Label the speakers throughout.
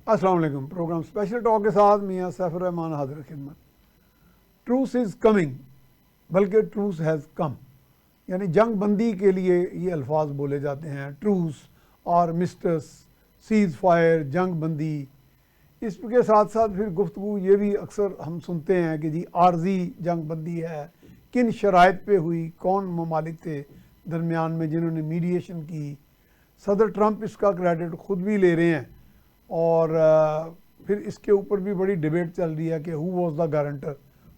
Speaker 1: अस्सलाम वालेकुम। Programme special talk के साथ मियाँ सैफुर रहमान हाजिर खिदमत। ट्रूस इज़ कमिंग, बल्कि ट्रूस हैज़ कम, यानी जंग बंदी के लिए ये अल्फाज बोले जाते हैं, ट्रूस और मिस्टर्स, सीज़ फायर, जंग बंदी। इसके साथ साथ फिर गुफ्तगू ये भी अक्सर हम सुनते हैं कि जी आर्जी जंग बंदी है, किन शराइत पे हुई, कौन ममालिक थे दरमियान में जिन्होंने मीडिएशन की। सदर ट्रंप इसका क्रेडिट ख़ुद भी ले रहे हैं और फिर इसके ऊपर भी बड़ी डिबेट चल रही है कि हु वाज द गारंटर,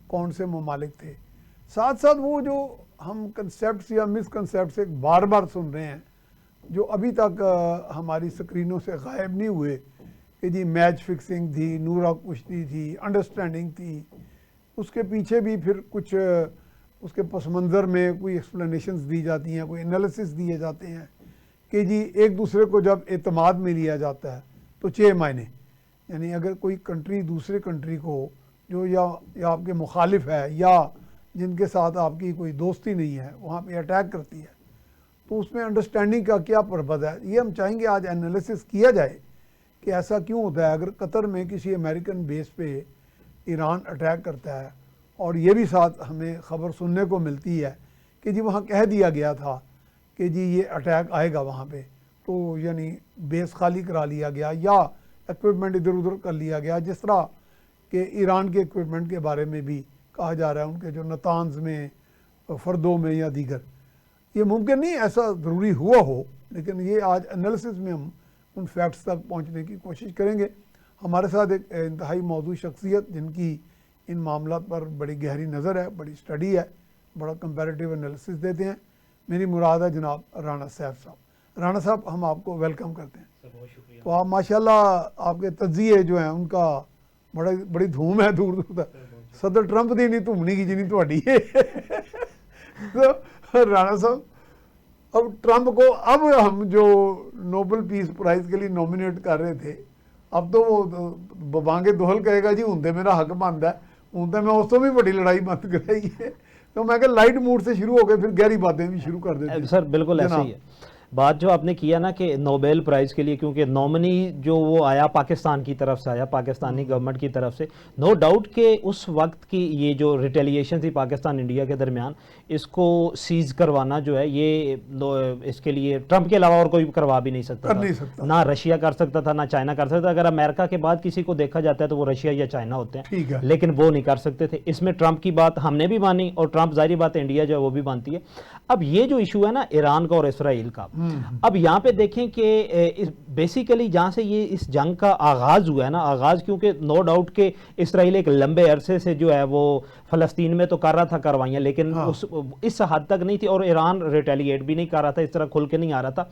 Speaker 1: कौन से ममालिक थे। साथ साथ वो जो हम कंसेप्ट या मिसकंसेप्ट एक बार बार सुन रहे हैं जो अभी तक हमारी स्क्रीनों से गायब नहीं हुए कि जी मैच फिक्सिंग थी, नूरा कुश्ती थी, अंडरस्टैंडिंग थी, उसके पीछे भी फिर कुछ उसके पस मंज़र में कोई एक्सप्लेनेशंस दी जाती हैं, कोई एनालिसिस दिए जाते हैं कि जी एक दूसरे को जब एतमाद में लिया जाता है तो 6 मायने, यानी अगर कोई कंट्री दूसरे कंट्री को जो या आपके मुखालिफ है या जिनके साथ आपकी कोई दोस्ती नहीं है वहाँ पे अटैक करती है तो उसमें अंडरस्टैंडिंग का क्या पर्पज़ है, ये हम चाहेंगे आज एनालिसिस किया जाए कि ऐसा क्यों होता है। अगर कतर में किसी अमेरिकन बेस पे ईरान अटैक करता है और ये भी साथ हमें ख़बर सुनने को मिलती है कि जी वहाँ कह दिया गया था कि जी ये अटैक आएगा वहाँ पे, तो यानी बेस खाली करा लिया गया या इक्विपमेंट इधर उधर कर लिया गया, जिस तरह कि ईरान के इक्विपमेंट के बारे में भी कहा जा रहा है, उनके जो नतान्स में, फ़र्दों में या दीगर। ये मुमकिन नहीं ऐसा ज़रूरी हुआ हो, लेकिन ये आज एनालिसिस में हम उन फैक्ट्स तक पहुँचने की कोशिश करेंगे। हमारे साथ एक इंतहाई मौजूद शख्सियत जिनकी इन मामला पर बड़ी गहरी नज़र है, बड़ी स्टडी है, बड़ा कंपैरेटिव एनालिसिस देते हैं। मेरी मुराद है जनाब राना सैफ साहब। राना साहब, हम आपको वेलकम करते हैं। तो आप माशाल्लाह आपके तज्जिए जो हैं उनका बड़ी धूम है दूर दूर तक। सदर ट्रंप की नहीं धूमनी की जिनी थोड़ी है। तो राना साहब, अब ट्रंप को अब हम जो नोबल पीस प्राइज़ के लिए नॉमिनेट कर रहे थे, अब तो वो बबांगे दोहल कहेगा जी हूँ तो मेरा हक बनता है, हूँ तो मैं उस तो भी बड़ी लड़ाई बंद कराई है। तो मैं क्या लाइट मूड से शुरू हो गए फिर गहरी बातें भी शुरू कर देते हैं।
Speaker 2: सर बिल्कुल ऐसा ही है। बात जो आपने किया ना कि नोबेल प्राइज़ के लिए, क्योंकि नॉमिनी जो वो आया पाकिस्तान की तरफ से आया, पाकिस्तानी गवर्नमेंट की तरफ से, नो डाउट कि उस वक्त की ये जो रिटेलिएशन थी पाकिस्तान इंडिया के दरमियान, इसको सीज करवाना जो है ये इसके लिए ट्रंप के अलावा और कोई करवा भी नहीं सकता था। ना रशिया कर सकता था, ना चाइना कर सकता था। अगर अमेरिका के बाद किसी को देखा जाता है तो वो रशिया या चाइना होते हैं, लेकिन वो नहीं कर सकते थे। इसमें ट्रंप की बात हमने भी मानी और ट्रंप जाहिर बात है इंडिया जो है वो भी मानती है। अब ये जो इशू है ना ईरान का और इसराइल का, अब यहाँ पे देखें कि बेसिकली जहाँ से ये इस जंग का आगाज़ हुआ है ना, आगाज़ क्योंकि नो डाउट कि इसराइल एक लंबे अरसे से जो है वो फ़लस्तीन में तो कर रहा था कार्रवाइयाँ, लेकिन इस हद तक नहीं थी, और ईरान रिटेलिएट भी नहीं कर रहा था, इस तरह खुल के नहीं आ रहा था।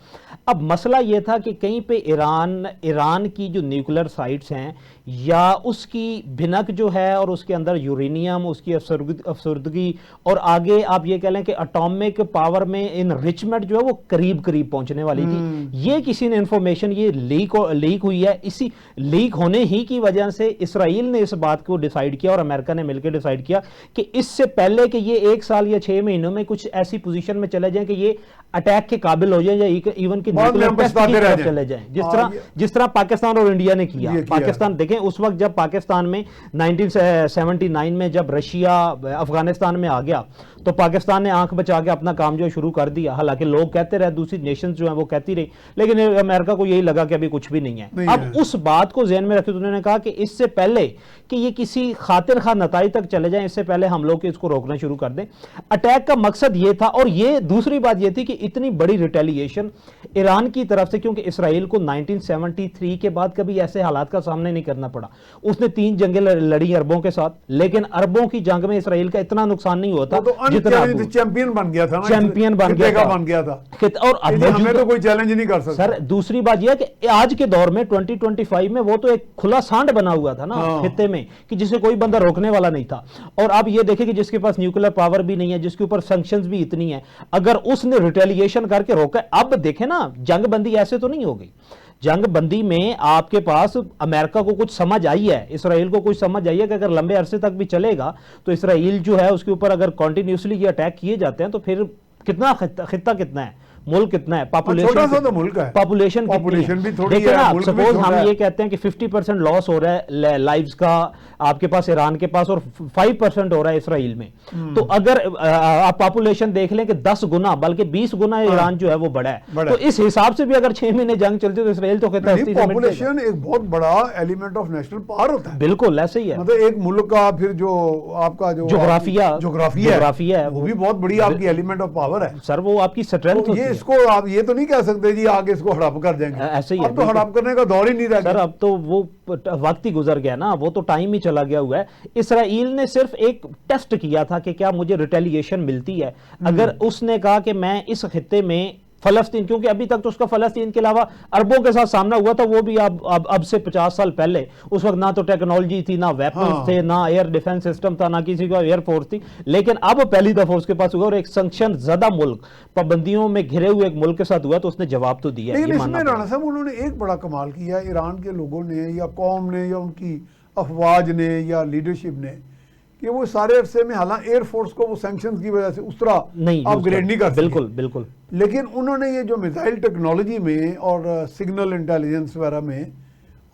Speaker 2: अब मसला ये था कि कहीं पे ईरान की जो न्यूक्लियर साइट्स हैं या उसकी भिनक जो है और उसके अंदर यूरेनियम, उसकी अफसरदगी और आगे आप ये कह लें कि एटॉमिक पावर में इनरिचमेंट जो है वो करीब करीब पहुंचने वाली थी। ये किसी ने इंफॉर्मेशन ये लीक हुई है। इसी लीक होने ही की वजह से इसराइल ने इस बात को डिसाइड किया और अमेरिका ने मिलकर डिसाइड किया कि इससे पहले कि ये 1 साल या 6 महीनों में कुछ ऐसी पोजीशन में चले जाएं कि ये अटैक के काबिल हो जाए या इवन कि न्यूक्लियर टेस्ट की तरफ चले जाएं, जिस तरह पाकिस्तान और इंडिया ने किया। पाकिस्तान देखें, उस वक्त जब पाकिस्तान में 1979 में जब रशिया अफगानिस्तान में आ गया तो पाकिस्तान ने आंख बचा के अपना काम जो शुरू कर दिया। हालांकि लोग कहते रहे, दूसरी नेशंस जो हैं वो कहती रही, लेकिन अमेरिका को यही लगा कि अभी कुछ भी नहीं है। अब उस बात को ज़हन में रखते हुए उन्होंने कहा कि इससे पहले कि ये किसी खातिर खा नताई तक चले जाएं, इससे पहले हम लोग इसको रोकना शुरू कर दें। अटैक का मकसद ये था। और ये दूसरी बात ये थी कि इतनी बड़ी रिटेलिएशन ईरान की तरफ से, क्योंकि इसराइल को 1973 के बाद कभी ऐसे हालात का सामना नहीं करना पड़ा। उसने 3 जंगें लड़ी अरबों के साथ, लेकिन अरबों की जंग में इसराइल का इतना नुकसान नहीं हुआ था जितना
Speaker 1: चैंपियन बन गया था,
Speaker 2: चैंपियन बन गया था। और
Speaker 1: हमें तो कोई चैलेंज नहीं कर सकता।
Speaker 2: सर दूसरी बात यह है कि आज के दौर में 2025 में वो तो एक खुला सांड बना हुआ था ना खित्ते में कि जिसे कोई बंदा रोकने वाला नहीं था। और अब ये देखें कि जिसके पास न्यूक्लियर पावर भी नहीं है, जिसके ऊपर सैंक्शंस भी इतनी है, अगर उसने रिटेलिएशन करके रोका। अब देखें ना, जंग बंदी ऐसे तो नहीं हो गई। जंग बंदी में आपके पास अमेरिका को कुछ समझ आई है, इसराइल को कुछ समझ आई है कि अगर लंबे अरसे तक भी चलेगा तो इसराइल जो है उसके ऊपर अगर कॉन्टिन्यूसली ये अटैक किए जाते हैं तो फिर कितना खित्ता कितना है, मुल्क कितना है,
Speaker 1: छोटा सा तो मुल्क है,
Speaker 2: पॉपुलेशन
Speaker 1: भी थोड़ी
Speaker 2: देखिए
Speaker 1: है,
Speaker 2: ना,
Speaker 1: मुल्क भी
Speaker 2: सपोज
Speaker 1: छोटा
Speaker 2: हम
Speaker 1: है।
Speaker 2: ये कहते हैं कि 50% लॉस हो रहा है लाइव्स का आपके पास, ईरान के पास, और 5% हो रहा है इसराइल में। तो अगर आप पॉपुलेशन देख लें कि 10 गुना बल्कि 20 गुना ईरान जो है वो बड़ा है, तो इस हिसाब से भी अगर 6 महीने जंग चलती है तो इसराइल तो कहता है
Speaker 1: पॉपुलेशन एक बहुत बड़ा एलिमेंट ऑफ नेशनल पावर होता है।
Speaker 2: बिल्कुल ऐसे ही है,
Speaker 1: मतलब एक मुल्क का फिर जो आपका जो
Speaker 2: जोग्राफिया है
Speaker 1: वो भी बहुत बड़ी आपकी एलिमेंट ऑफ पावर है
Speaker 2: सर, वो आपकी स्ट्रेंथ
Speaker 1: तो ये इसको आप ये तो नहीं कह सकते जी आगे इसको हड़प कर देंगे,
Speaker 2: ऐसे ही है,
Speaker 1: अब तो हड़प करने का दौर ही नहीं रह
Speaker 2: सर।
Speaker 1: गया
Speaker 2: अब तो वो वक्त ही गुजर गया ना, वो तो टाइम ही चला गया हुआ है। इसराइल ने सिर्फ एक टेस्ट किया था कि क्या मुझे रिटेलिएशन मिलती है। अगर उसने कहा कि मैं इस खित्ते में फलस्तीन, क्योंकि अभी तक तो उसका फलस्तीन के अलावा अरबों के साथ सामना हुआ था, वो भी अब से 50 साल पहले। उस वक्त ना तो टेक्नोलॉजी थी, ना वेपन्स थे, ना एयर डिफेंस सिस्टम था, ना किसी का एयरफोर्स थी। लेकिन अब पहली दफा उसके पास हुआ, और एक संक्शन ज़्यादा मुल्क, पाबंदियों में घिरे हुए एक मुल्क के साथ हुआ, तो उसने जवाब तो दिया।
Speaker 1: लेकिन इसमें राणा साहब उन्होंने एक बड़ा कमाल किया, ईरान के लोगों ने या कौम ने या उनकी अफवाज ने या लीडरशिप ने, कि वो सारे अरसे में, हालांकि एयरफोर्स को वो सैंक्शंस की वजह से उस तरह अपग्रेड नहीं कर सके,
Speaker 2: बिल्कुल,
Speaker 1: लेकिन उन्होंने ये जो मिसाइल टेक्नोलॉजी में और सिग्नल इंटेलिजेंस वगैरह में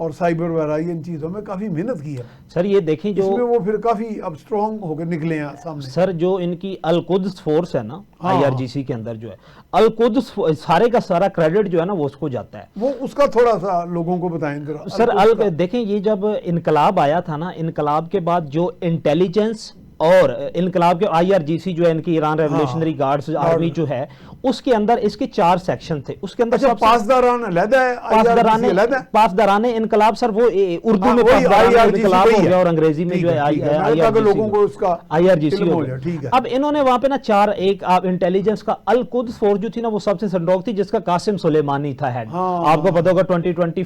Speaker 1: और साइबर वगैरह इन चीज़ों में काफ़ी मेहनत की है
Speaker 2: सर। ये देखें जो
Speaker 1: इसमें वो फिर काफ़ी अब स्ट्रॉन्ग होकर निकले हैं सामने।
Speaker 2: सर जो इनकी अल-कुद्स फोर्स है ना, IRGC के अंदर जो है अल-कुद्स, सारे का सारा क्रेडिट जो है ना वो उसको जाता है।
Speaker 1: वो उसका थोड़ा सा लोगों को बताएं
Speaker 2: सर। देखें ये जब इनकलाब आया था ना, इनकलाब के बाद जो इंटेलिजेंस और इनकलाब के IRGC जो है, इनकी ईरान रेवोल्यूशनरी गार्ड्स आर्मी जो है, उसके अंदर इसके 4 सेक्शन थे। उसके अंदर पासदाराने इनकलाब, सर वो उर्दू में इनकलाब हो गया और अंग्रेजी में जो है
Speaker 1: लोगों को उसका
Speaker 2: IRGC हो गया। अब इन्होंने वहां पे ना 4 एक इंटेलिजेंस का अल-कुद्स फोर्स जो थी ना, वो सबसे संडोक थी, जिसका कासिम सुलेमानी था हेड। आपको पता होगा 2020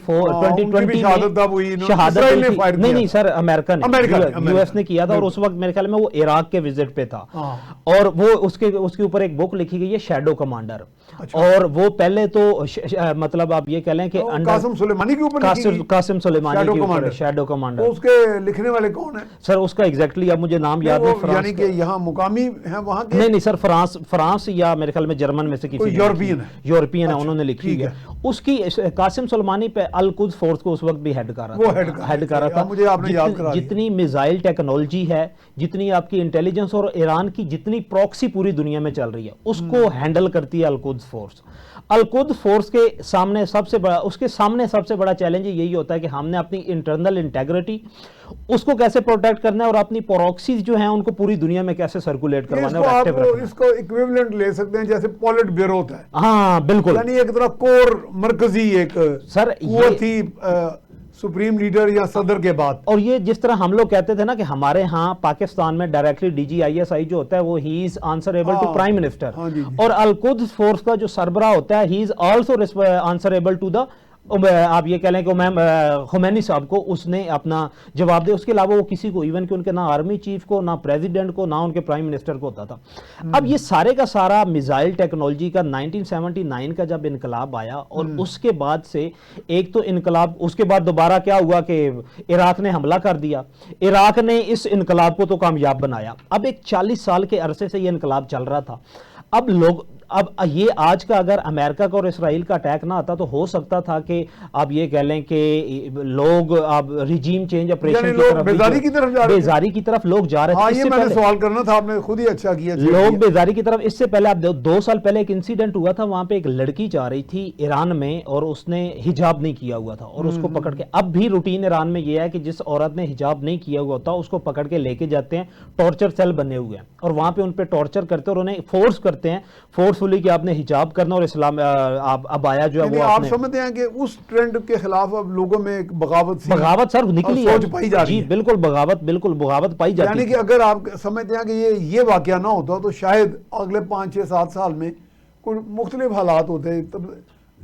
Speaker 2: में शहादत नहीं सर, अमेरिका ने, US ने किया था, और उस वक्त मेरे ख्याल में वो इराक के विजिट पे था। और वो उसके ऊपर एक बुक लिखी गई है, शैडो कमांडर। और वो पहले तो मतलब आप ये कह लें कि
Speaker 1: कासिम सुलेमानी के ऊपर,
Speaker 2: कासिम सुलेमानी के ऊपर शैडो कमांडर।
Speaker 1: तो उसके लिखने वाले कौन है
Speaker 2: सर? उसका एग्जैक्टली अब मुझे नाम याद नहीं,
Speaker 1: यानी कि यहाँ मुकामी है वहाँ के?
Speaker 2: नहीं सर, फ्रांस या मेरे ख्याल में जर्मन में से किसी, यूरोपियन है, उन्होंने लिखी है। उसकी कासिम सुलेमानी पे अल-कुद्स फोर्स को उस वक्त भी हेड कर रहा था।
Speaker 1: मुझे आपने याद करा दिया।
Speaker 2: जितनी मिसाइल टेक्नोलॉजी है, जितनी आपकी इंटेलिजेंस और ईरान की जितनी प्रॉक्सी पूरी दुनिया में चल रही है, उसको हैंडल करती है अल-कुद्स फोर्स। अल-कुद्स फोर्स के सामने सबसे बड़ा चैलेंज यही होता है कि हमने अपनी इंटरनल इंटेग्रिटी उसको कैसे प्रोटेक्ट करना है, और अपनी प्रॉक्सीज जो हैं उनको पूरी दुनिया में कैसे सर्कुलेट करवाना है।
Speaker 1: इसको इक्विवेलेंट ले सकते हैं जैसे पॉलिट ब्यूरो होता है।
Speaker 2: हाँ बिल्कुल,
Speaker 1: यानी एक तरह कोर मरकजी एक
Speaker 2: सर
Speaker 1: वो थी सुप्रीम लीडर या सदर के बाद।
Speaker 2: और ये जिस तरह हम लोग कहते थे ना कि हमारे यहाँ पाकिस्तान में डायरेक्टली DGISI जो होता है वो ही is answerable to prime minister, और अल-कुद्स फोर्स का जो सरबराह होता है he is also answerable to the, आप ये कह लें कि मैम खुमैनी साहब को उसने अपना जवाब दे। उसके अलावा वो किसी को, इवन कि उनके ना आर्मी चीफ को, ना प्रेसिडेंट को, ना उनके प्राइम मिनिस्टर को होता था। अब ये सारे का सारा मिसाइल टेक्नोलॉजी का 1979 का जब इनकलाब आया, और उसके बाद से एक तो इनकलाब, उसके बाद दोबारा क्या हुआ कि इराक ने हमला कर दिया। इराक ने इस इनकलाब को तो कामयाब बनाया। अब एक 40 साल के अरसे से ये इनकलाब चल रहा था। अब ये आज का अगर अमेरिका का और इसराइल का अटैक ना आता तो हो सकता था कि आप ये कह लें कि लोग अब रिजीम चेंज ऑपरेशन
Speaker 1: बेजारी
Speaker 2: की तरफ लोग जा रहे थे।
Speaker 1: हाँ, ये मैंने सवाल करना था, आपने खुद ही अच्छा किया।
Speaker 2: लोग बेजारी की तरफ, इससे पहले आप 2 साल पहले एक इंसिडेंट हुआ था, वहां पे एक लड़की जा रही थी ईरान में और उसने हिजाब नहीं किया हुआ था, और उसको पकड़ के, अब भी रूटीन ईरान में ये है कि जिस औरत ने हिजाब नहीं किया हुआ था उसको पकड़ के लेके जाते हैं, टॉर्चर सेल बने हुए हैं, और वहां पे उन पे टॉर्चर करते हैं और उन्हें फोर्स करते हैं फोर्सफुली कि आपने हिजाब करना, और इस्लाम अब आया जो है वो
Speaker 1: आप समझते हैं कि उस ट्रेंड के खिलाफ अब लोगों में एक बगावत
Speaker 2: सर निकली है,
Speaker 1: सोच पाई जा रही है।
Speaker 2: बिल्कुल बगावत पाई जाती है।
Speaker 1: यानी कि अगर आप समझते हैं कि ये वाकया ना होता तो शायद अगले 5, 6, 7 साल में कुछ मुख्तलिफ हालात होते, तब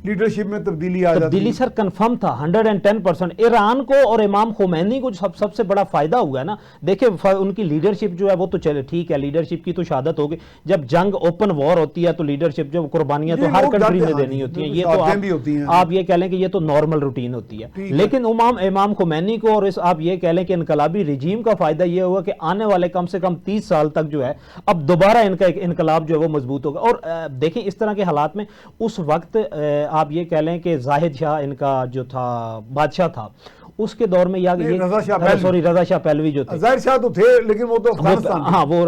Speaker 1: लीडरशिप में तब्दीली आ जाती
Speaker 2: तब्दीली
Speaker 1: है।
Speaker 2: सर कंफर्म था 110%। ईरान को और इमाम खुमैनी को जो सबसे बड़ा फायदा हुआ है ना, देखिए उनकी लीडरशिप जो है वो तो चले ठीक है, लीडरशिप की तो शहादत होगी। जब जंग ओपन वॉर होती है तो लीडरशिप जो कुर्बानियां तो
Speaker 1: ये
Speaker 2: हर
Speaker 1: लोग
Speaker 2: कंट्री
Speaker 1: डरते
Speaker 2: में
Speaker 1: हैं,
Speaker 2: देनी होती है,
Speaker 1: बिल्कुल,
Speaker 2: ये तो
Speaker 1: शहादतें भी होती हैं।
Speaker 2: आप ये कह लें कि ये तो नॉर्मल रूटीन होती है।
Speaker 1: ठीक है।
Speaker 2: लेकिन इमाम खुमैनी को और इस आप ये कह लें कि इनकलाबी रिजीम का फायदा ये हुआ कि आने वाले कम से कम 30 साल तक जो है अब दोबारा इनका एक इनकलाब जो है वो मजबूत होगा। और देखें इस तरह के हालात में उस वक्त आप ये कह लें कि जाहिद शाह इनका जो था बादशाह था, उसके दौर में
Speaker 1: नहीं, रज़ा शाह पहलवी।
Speaker 2: सॉरी रज़ा शाह पहलवी जो थे,
Speaker 1: ज़ाहिर शाह तो थे लेकिन वो तो अफगानिस्तान थे।
Speaker 2: हाँ वो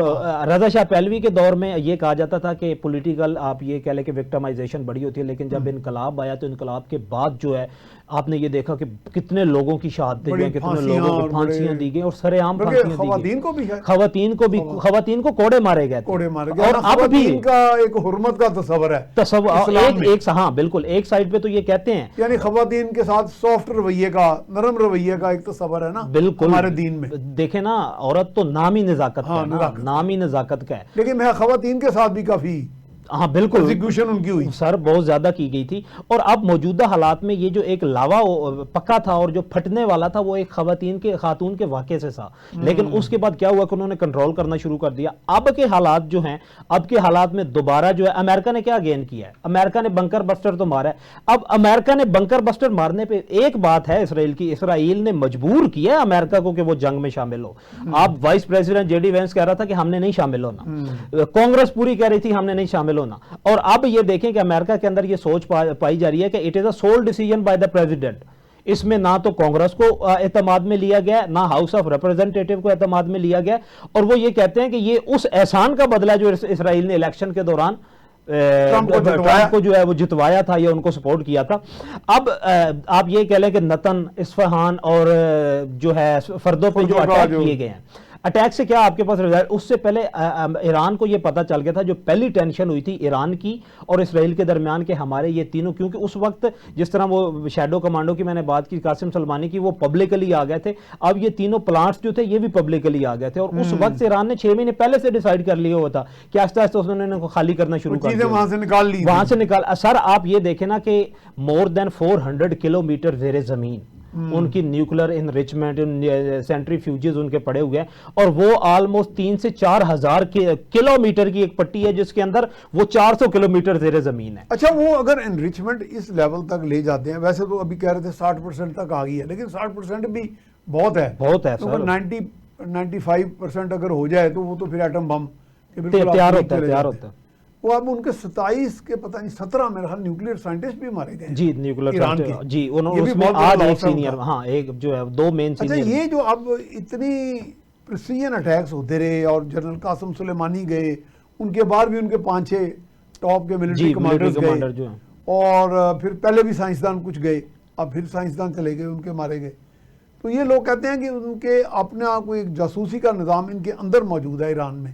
Speaker 2: रज़ा शाह पहलवी के दौर में ये कहा जाता था कि पॉलिटिकल आप ये कह लें कि विक्टिमाइजेशन बड़ी होती है, लेकिन जब इनकलाब आया तो इनकलाब के बाद जो है आपने ये देखा कि कितने लोगों की शहादतें जो हैं, कितने लोगों को फांसियां दी गई और सरेआम फांसियां दी गई।
Speaker 1: खवातीन को भी है,
Speaker 2: खवातीन को कोड़े मारे गए थे।
Speaker 1: कोड़े मारे गए।
Speaker 2: और अब भी
Speaker 1: खवातीन का एक हुर्मत का तस्वर है
Speaker 2: तस्वर
Speaker 1: इस्लाम में।
Speaker 2: हाँ बिल्कुल, एक साइड पे तो ये कहते हैं
Speaker 1: यानी खवातीन के साथ सॉफ्ट रवैये का, नरम रवैये का एक तस्वर है ना
Speaker 2: बिल्कुल
Speaker 1: हमारे दीन में।
Speaker 2: देखे ना, औरत तो नाम ही नजाकत का
Speaker 1: हाँ,
Speaker 2: है ना,
Speaker 1: नजाकत।
Speaker 2: नाम ही नजाकत का है।
Speaker 1: लेकिन मैं खवातीन के साथ भी काफी
Speaker 2: हाँ बिल्कुल
Speaker 1: एग्जीक्यूशन उनकी हुई
Speaker 2: सर, बहुत ज्यादा की गई थी। और अब मौजूदा हालात में ये जो एक लावा पक्का था और जो फटने वाला था वो एक खातून के वाक़े से था। लेकिन उसके बाद क्या हुआ कि उन्होंने कंट्रोल करना शुरू कर दिया। अब के हालात जो हैं, अब के हालात में दोबारा जो है अमेरिका ने क्या गेन किया है, अमेरिका ने बंकर बस्टर तो मारा है। अब अमेरिका ने बंकर बस्टर मारने पे एक बात है इसराइल की, इसराइल ने मजबूर किया है अमेरिका को कि वो जंग में शामिल हो। अब वाइस प्रेसिडेंट जेडी वेंस कह रहा था कि हमने नहीं शामिल होना, कांग्रेस पूरी कह रही थी हमने नहीं शामिल होना। और अब ये देखें कि अमेरिका के अंदर ये सोच पाई जा रही है कि it is a sole decision by the president. इसमें ना तो कांग्रेस को एतमाद में लिया गया, ना हाउस ऑफ रिप्रेजेंटेटिव को एतमाद में लिया गया। और वो ये कहते हैं कि ये उस एहसान का बदला जो इसराइल ने इलेक्शन के दौरान ट्रंप को जो है वो जितवाया था या उनको सपोर्ट किया था। अब आप ये कह लें कि नतन, इस्फहान और जो है फर्दों पे जो अटैक किए गए हैं, अटैक से क्या आपके पास रिजल्ट, उससे पहले ईरान को यह पता चल गया था, जो पहली टेंशन हुई थी ईरान की और इसराइल के दरमियान के हमारे ये तीनों, क्योंकि उस वक्त जिस तरह वो शैडो कमांडो की मैंने बात की कासिम सलमानी की, वो पब्लिकली आ गए थे। अब ये तीनों प्लांट्स जो थे ये भी पब्लिकली आ गए थे और उस वक्त से ईरान ने 6 महीने पहले से डिसाइड कर लिया हुआ था कि आस्ते आस्ते उन्होंने खाली करना शुरू कर दिया,
Speaker 1: वहां से निकाल ली,
Speaker 2: वहां से निकाल। सर आप ये देखें ना कि मोर देन 400 किलोमीटर जेरे जमीन उनकी न्यूक्लियर इनरिचमेंट, सेंट्रीफ्यूजेस उनके पड़े हुए हैं और वो ऑलमोस्ट 3 से 4 हजार किलोमीटर की एक पट्टी है जिसके अंदर वो 400 किलोमीटर जेरे जमीन है।
Speaker 1: अच्छा, वो अगर एनरिचमेंट इस लेवल तक ले जाते हैं, वैसे तो अभी कह रहे थे 60% तक आ गई है, लेकिन 60% भी बहुत है सर। 95% अगर हो जाए तो वो तो फिर एटम बम
Speaker 2: तैयार होता है।
Speaker 1: वो अब उनके 27 के पता नहीं 17 मेरे ख्याल न्यूक्लियर साइंटिस्ट भी मारे गए
Speaker 2: जी, न्यूक्लियर
Speaker 1: ईरान के
Speaker 2: जी, उन्होंने उसमें आज एक सीनियर, हाँ एक जो है 2 मेन सीनियर।
Speaker 1: अच्छा, ये जो अब इतनी प्रिसीजन अटैक्स होते रहे और जनरल कासिम सुलेमानी गए, उनके बाद भी उनके 5-6 टॉप के मिलिट्री कमांडर्स गए और फिर पहले भी साइंसदान कुछ गए, अब फिर साइंसदान चले गए, उनके मारे गए। तो ये लोग कहते हैं कि उनके अपने आप को एक जासूसी का निज़ाम इनके अंदर मौजूद है ईरान में।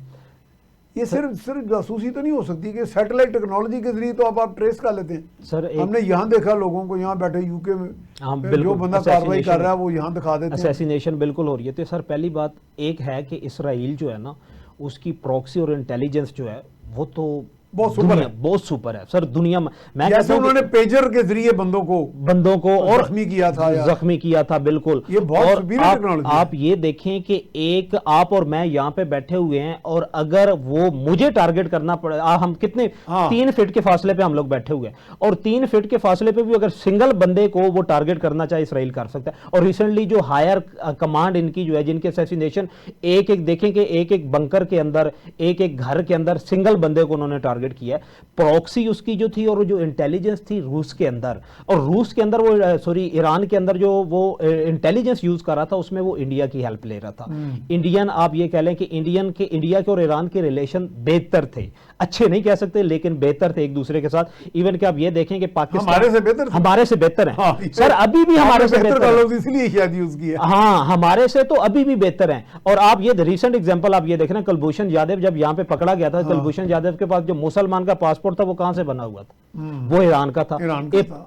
Speaker 1: ये सिर्फ जासूसी तो नहीं हो सकती कि सैटेलाइट टेक्नोलॉजी के जरिए तो आप ट्रेस कर लेते हैं सर। हमने यहाँ देखा लोगों को, यहाँ बैठे यूके में जो बंदा कार्रवाई कर रहा है वो यहाँ दिखा देते हैं,
Speaker 2: असैसिनेशन बिल्कुल हो रही है। तो सर पहली बात एक है कि इसराइल जो है ना, उसकी प्रॉक्सी और इंटेलिजेंस जो है वो तो बहुत सुपर है सर दुनिया में। मैं
Speaker 1: जैसे उन्होंने पेजर के जरिए बंदों को और जख्मी किया था बिल्कुल। ये बहुत सुपीरियर टेक्नोलॉजी है।
Speaker 2: आप ये देखें कि एक आप और मैं यहाँ पे बैठे हुए हैं और अगर वो मुझे टारगेट करना पड़े, हम कितने 3 फीट के फासले पे हम लोग बैठे हुए हैं और 3 फीट के फासले पे भी अगर सिंगल बंदे को वो टारगेट करना चाहे इसराइल कर सकता है। और रिसेंटली जो हायर कमांड इनकी जो है, जिनके असैसिनेशन एक देखें कि एक बंकर के अंदर, एक घर के अंदर सिंगल बंदे को उन्होंने टारगेट किया। प्रॉक्सी उसकी जो थी और जो इंटेलिजेंस थी रूस के अंदर, और रूस के अंदर वो सॉरी ईरान के अंदर जो वो इंटेलिजेंस यूज कर रहा था उसमें वो इंडिया की हेल्प ले रहा था। इंडियन आप ये कह लें कि इंडिया के और ईरान के रिलेशन बेहतर थे, अच्छे नहीं कह सकते लेकिन बेहतर थे एक दूसरे के साथ। इवन कि आप ये देखें कि पाकिस्तान हमारे से बेहतर है। हाँ, सर अभी भी हमारे से बेहतर है,
Speaker 1: इसलिए शायद यूज किया।
Speaker 2: हाँ, हमारे से तो अभी भी बेहतर है। और आप ये रिसेंट एग्जांपल आप ये देख रहे हैं, कुलभूषण यादव जब यहाँ पे पकड़ा गया था, कुलभूषण यादव के पास जो मुसलमान का पासपोर्ट था वो कहां से बना हुआ था, वो ईरान का था।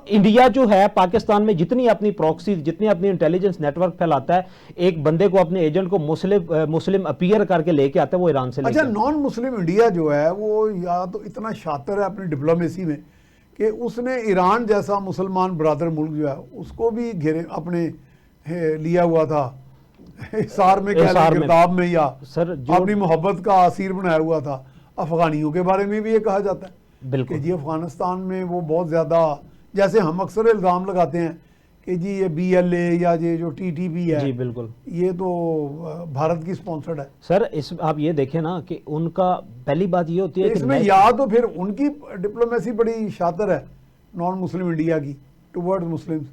Speaker 2: इंडिया जो है पाकिस्तान में जितनी अपनी प्रॉक्सी, जितनी अपनी इंटेलिजेंस नेटवर्क फैलाता है, एक बंदे को अपने एजेंट को मुस्लिम अपीयर करके लेके आता है, वो ईरान से।
Speaker 1: अच्छा, नॉन मुस्लिम इंडिया जो है वो या तो इतना शातिर है अपनी डिप्लोमेसी में कि उसने ईरान जैसा मुसलमान बरादर मुल्क जो है उसको भी घेरे अपने लिया हुआ था, हिसार में, कह लें गिरदाब में, या
Speaker 2: सर
Speaker 1: अपनी मोहब्बत का असीर बनाया हुआ था। अफगानियों के बारे में भी ये कहा जाता है
Speaker 2: बिल्कुल
Speaker 1: कि जी अफगानिस्तान में वो बहुत ज़्यादा, जैसे हम अक्सर इल्ज़ाम लगाते हैं कि जी ये BLA या ये जो TTP है,
Speaker 2: जी बिल्कुल,
Speaker 1: ये तो भारत की स्पॉन्सर्ड है।
Speaker 2: सर इस आप ये देखें ना कि उनका पहली बात ये होती है कि
Speaker 1: इसमें या तो फिर उनकी डिप्लोमेसी बड़ी शातिर है नॉन मुस्लिम इंडिया की टुवर्ड्स मुस्लिम्स,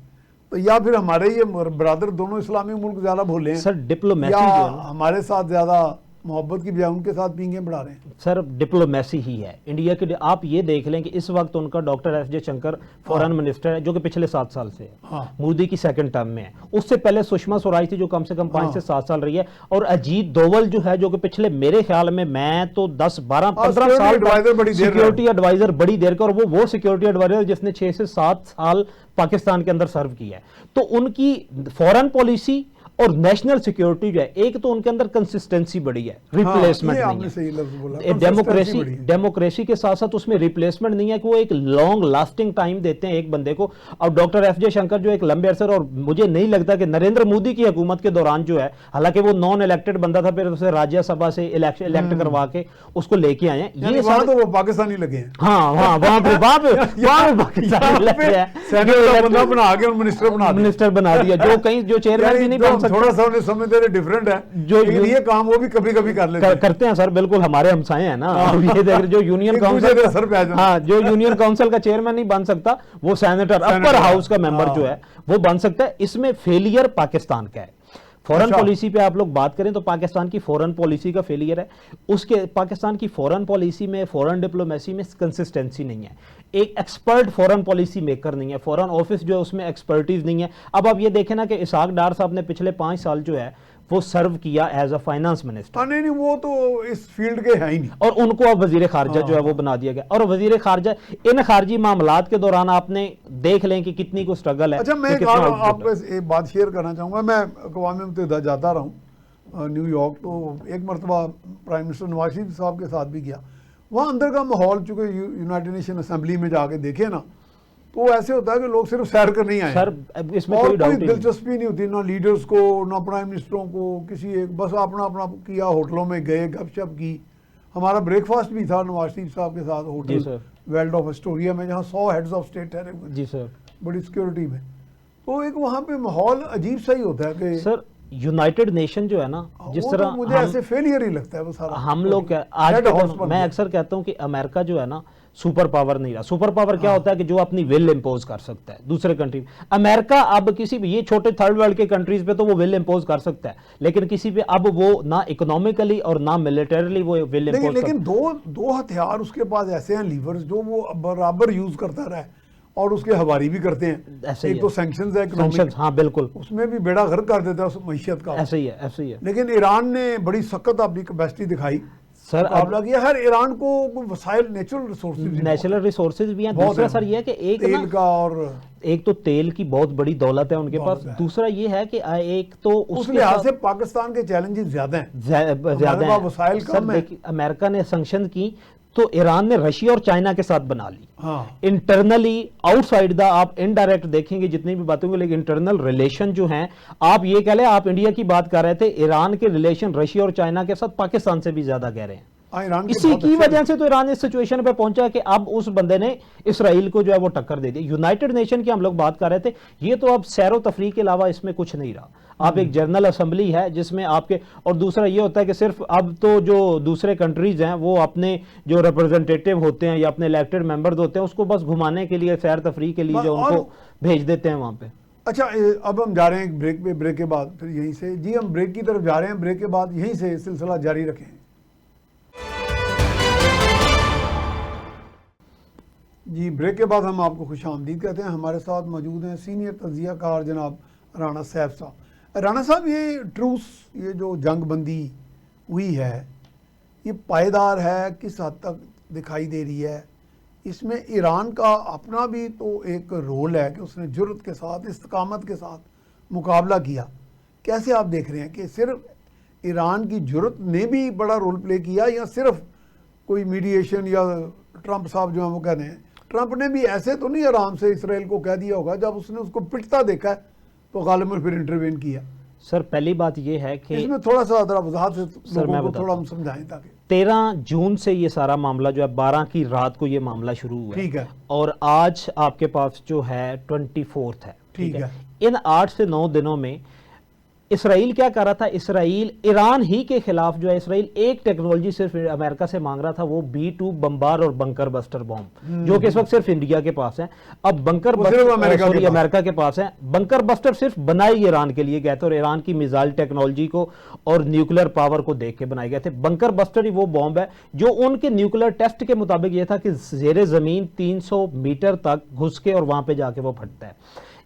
Speaker 1: तो या फिर हमारे ये ब्रदर दोनों इस्लामी मुल्क ज़्यादा भोले हैं,
Speaker 2: सर डिप्लोमेसी
Speaker 1: या
Speaker 2: जो है ना,
Speaker 1: हमारे साथ ज़्यादा मोहब्बत की बजाय उनके साथ पींगे बढ़ा रहे हैं।
Speaker 2: सर डिप्लोमेसी ही है इंडिया के। आप ये देख लें कि इस वक्त उनका doctor S Jaishankar foreign minister है, जो कि पिछले 7 साल से है,
Speaker 1: हाँ।
Speaker 2: मोदी की सेकंड टर्म में है। उससे पहले सुषमा स्वराज थी जो कम से कम 5 से 7 साल रही है, और अजीत दोवल जो है जो कि पिछले मेरे ख्याल में मैं तो 10, 12, 15 साल सिक्योरिटी एडवाइजर बड़ी देर का, और वो सिक्योरिटी एडवाइजर जिसने 6 से 7 साल पाकिस्तान के अंदर सर्व किया है। तो उनकी फॉरेन पॉलिसी और नेशनल सिक्योरिटी जो है, एक तो उनके अंदर कंसिस्टेंसी बड़ी है, रिप्लेसमेंट नहीं है। डेमोक्रेसी के साथ साथ उसमें रिप्लेसमेंट नहीं है कि वो एक लॉन्ग लास्टिंग टाइम देते हैं एक बंदे को। और डॉक्टर एफ जयशंकर जो एक लंबे अरसे, और मुझे नहीं लगता कि नरेंद्र मोदी की हुकूमत के दौरान जो है, हालांकि वो नॉन इलेक्टेड बंदा था, फिर उसे राज्यसभा से इलेक्ट करवा के उसको लेके आए हैं।
Speaker 1: ये वहां तो वो पाकिस्तानी लगे हैं।
Speaker 2: हाँ वहां पे पाकिस्तानी लगे हैं, मिनिस्टर बना दिया, जो कहीं जो चेयरमैन भी नहीं बन सकते।
Speaker 1: थोड़ा सा उन्हें समझते रहे डिफरेंट है, जो ये काम वो भी कभी कभी कर लेते
Speaker 2: करते हैं सर, बिल्कुल हमारे हमसाए हैं ना। ये देख जो यूनियन काउंसिल, हाँ जो यूनियन काउंसिल का चेयरमैन नहीं बन सकता, वो सेनेटर अपर हाउस का मेंबर जो है वो बन सकता है। इसमें फेलियर पाकिस्तान का है। फॉरेन पॉलिसी पे आप लोग बात करें तो पाकिस्तान की फॉरेन पॉलिसी का फेलियर है। उसके पाकिस्तान की फॉरेन पॉलिसी में, फॉरेन डिप्लोमेसी में कंसिस्टेंसी नहीं है। एक एक्सपर्ट फॉरेन पॉलिसी मेकर नहीं है, फॉरेन ऑफिस जो है उसमें एक्सपर्टीज नहीं है। अब आप ये देखें ना कि इसहाक डार साहब ने पिछले 5 साल जो है वो सर्व किया एज अ फाइनेंस मिनिस्टर।
Speaker 1: नहीं वो तो इस फील्ड के है ही नहीं,
Speaker 2: और उनको अब वजीर खारजा जो है वो बना दिया गया। और वजीर खारजा इन खारजी मामलात के दौरान आपने देख लें कि कितनी को स्ट्रगल है।
Speaker 1: अच्छा, मैं आपको एक बात शेयर करना चाहूँगा। मैं अक़वाम मुत्तहिदा जाता रहा हूँ न्यूयॉर्क, तो एक मरतबा प्राइम मिनिस्टर नवाज शरीफ साहब के साथ भी गया। वहाँ अंदर का माहौल, चूँकि यूनाइटेड नेशन असेंबली में जाके देखे ना, तो ऐसे होता है कि लोग सिर्फ सैर कर नहीं आए
Speaker 2: सर, इसमें
Speaker 1: और
Speaker 2: कोई डाउट नहीं,
Speaker 1: दिलचस्पी नहीं होती ना लीडर्स को, ना प्राइम मिनिस्टरों को, किसी एक, बस अपना अपना किया, होटलों में गए, गपशप की। हमारा ब्रेकफास्ट भी था नवाज शरीफ साहब के साथ होटल वेल्ड ऑफ एस्टोरिया में, जहाँ 100 हेड्स ऑफ स्टेट ठहरे हुए।
Speaker 2: जी सर,
Speaker 1: बड़ी सिक्योरिटी में, तो एक वहाँ पे माहौल अजीब सा ही होता है कि
Speaker 2: सर यूनाइटेड नेशन जो है ना, जिस तरह
Speaker 1: तो मुझे ऐसे फेलियर ही लगता है वो सारा।
Speaker 2: हम लोग आज मैं अक्सर कहता हूँ कि अमेरिका जो है ना सुपर पावर नहीं रहा। सुपर पावर क्या होता है कि जो अपनी विल इंपोज कर सकता है दूसरे कंट्री। अमेरिका अब किसी भी, ये छोटे थर्ड वर्ल्ड के कंट्रीज पे तो वो विल इंपोज कर सकता है, लेकिन किसी पे अब वो ना इकोनॉमिकली और ना मिलिटरीली वो विल इंपोज।
Speaker 1: लेकिन दो हथियार उसके पास ऐसे हैं, लीवर्स, जो वो बराबर यूज करता रहा है और उसके हवारी भी करते हैं।
Speaker 2: ऐसे
Speaker 1: एक तो सैंक्शंस है इकोनॉमिक,
Speaker 2: हाँ बिल्कुल,
Speaker 1: उसमें भी बेड़ा गर्क कर देता है उस मैशियत का।
Speaker 2: ऐसे ही है, ऐसे ही है।
Speaker 1: लेकिन ईरान ने बड़ी सख्त अपनी कैपेसिटी दिखाई,
Speaker 2: सर
Speaker 1: मुकाबला किया। हर ईरान को वसाइल, नेचुरल
Speaker 2: रिसोर्सेज भी हैं। दूसरा सर ये है कि एक
Speaker 1: तेल का, और एक
Speaker 2: तो तेल की बहुत बड़ी दौलत है उनके पास। दूसरा ये है कि एक तो
Speaker 1: उस लिहाज से पाकिस्तान के चैलेंजेस ज्यादा हैं, ज्यादा हैं, वसाइल कम है।
Speaker 2: अमेरिका ने सैंक्शन की तो ईरान ने रशिया और चाइना के साथ बना ली।
Speaker 1: हाँ।
Speaker 2: इंटरनली, आउटसाइड द आप इनडायरेक्ट देखेंगे जितनी भी बातें होंगी, लेकिन इंटरनल रिलेशन जो हैं, आप ये कह लें, आप इंडिया की बात कर रहे थे, ईरान के रिलेशन रशिया और चाइना के साथ पाकिस्तान से भी ज्यादा गहरे हैं। इसी की वजह से तो ईरान इस सिचुएशन पे पहुंचा कि अब उस बंदे ने इसराइल को जो है वो टक्कर दे दी। यूनाइटेड नेशन की हम लोग बात कर रहे थे, ये तो अब सैरो तफरी के अलावा इसमें कुछ नहीं रहा। आप एक जनरल असेंबली है जिसमें आपके, और दूसरा ये होता है कि सिर्फ अब तो जो दूसरे कंट्रीज हैं वो अपने जो रिप्रेजेंटेटिव होते हैं या अपने इलेक्टेड मेंबर्स होते हैं उसको बस घुमाने के लिए, सैर तफरी के लिए जो उनको भेज देते हैं वहां पे।
Speaker 1: अच्छा, अब हम जा रहे हैं ब्रेक पे, ब्रेक के बाद फिर यहीं से, जी हम ब्रेक की तरफ जा रहे हैं, ब्रेक के बाद यहीं से सिलसिला जारी रखें। जी, ब्रेक के बाद हम आपको खुशामदीद कहते हैं। हमारे साथ मौजूद हैं सीनियर तज्ज़ियाकार जनाब राना सैफ साहब। राना साहब, ये ट्रूस, ये जो जंग बंदी हुई है, ये पायदार है, किस हद तक दिखाई दे रही है? इसमें ईरान का अपना भी तो एक रोल है कि उसने जुर्रत के साथ, इस्तकामत के साथ मुकाबला किया। कैसे आप देख रहे हैं कि सिर्फ ईरान की जुर्रत ने भी बड़ा रोल प्ले किया, या सिर्फ कोई मीडिएशन, या ट्रंप साहब जो हैं वो कह रहे हैं, ट्रंप ने भी ऐसे तो नहीं आराम से इसराइल को कह दिया होगा, जब उसने उसको पिटता देखा है तो गालिबन फिर इंटरवेन किया।
Speaker 2: सर पहली बात ये है कि
Speaker 1: इसमें थोड़ा सा जरा वजाहत से
Speaker 2: सर मैं
Speaker 1: लोगों को थोड़ा हम
Speaker 2: बताता
Speaker 1: समझाएं ताकि
Speaker 2: 13 जून से ये सारा मामला जो है 12 की रात को ये मामला शुरू हुआ
Speaker 1: ठीक है।
Speaker 2: और आज आपके पास जो है 24 है।
Speaker 1: ठीक है।
Speaker 2: इन 8 से 9 दिनों में इसराइल क्या कर रहा था, इसराइल ईरान ही के खिलाफ जो है, इसराइल एक टेक्नोलॉजी सिर्फ अमेरिका से मांग रहा था, वो B2 बम्बार और बंकर बस्टर बॉम्ब, जो कि इस वक्त सिर्फ इंडिया के पास है। अब बंकर बस्टर अमेरिका के पास है। बंकर बस्टर सिर्फ बनाए ईरान के लिए गए थे और ईरान की मिसाइल टेक्नोलॉजी को और न्यूक्लियर पावर को देख के बनाए गए थे। बंकर बस्टर ही वो बॉम्ब है जो उनके न्यूक्लियर टेस्ट के मुताबिक ये था कि जेरे जमीन 300 मीटर तक घुस के और वहां पे जाके वो फटता है।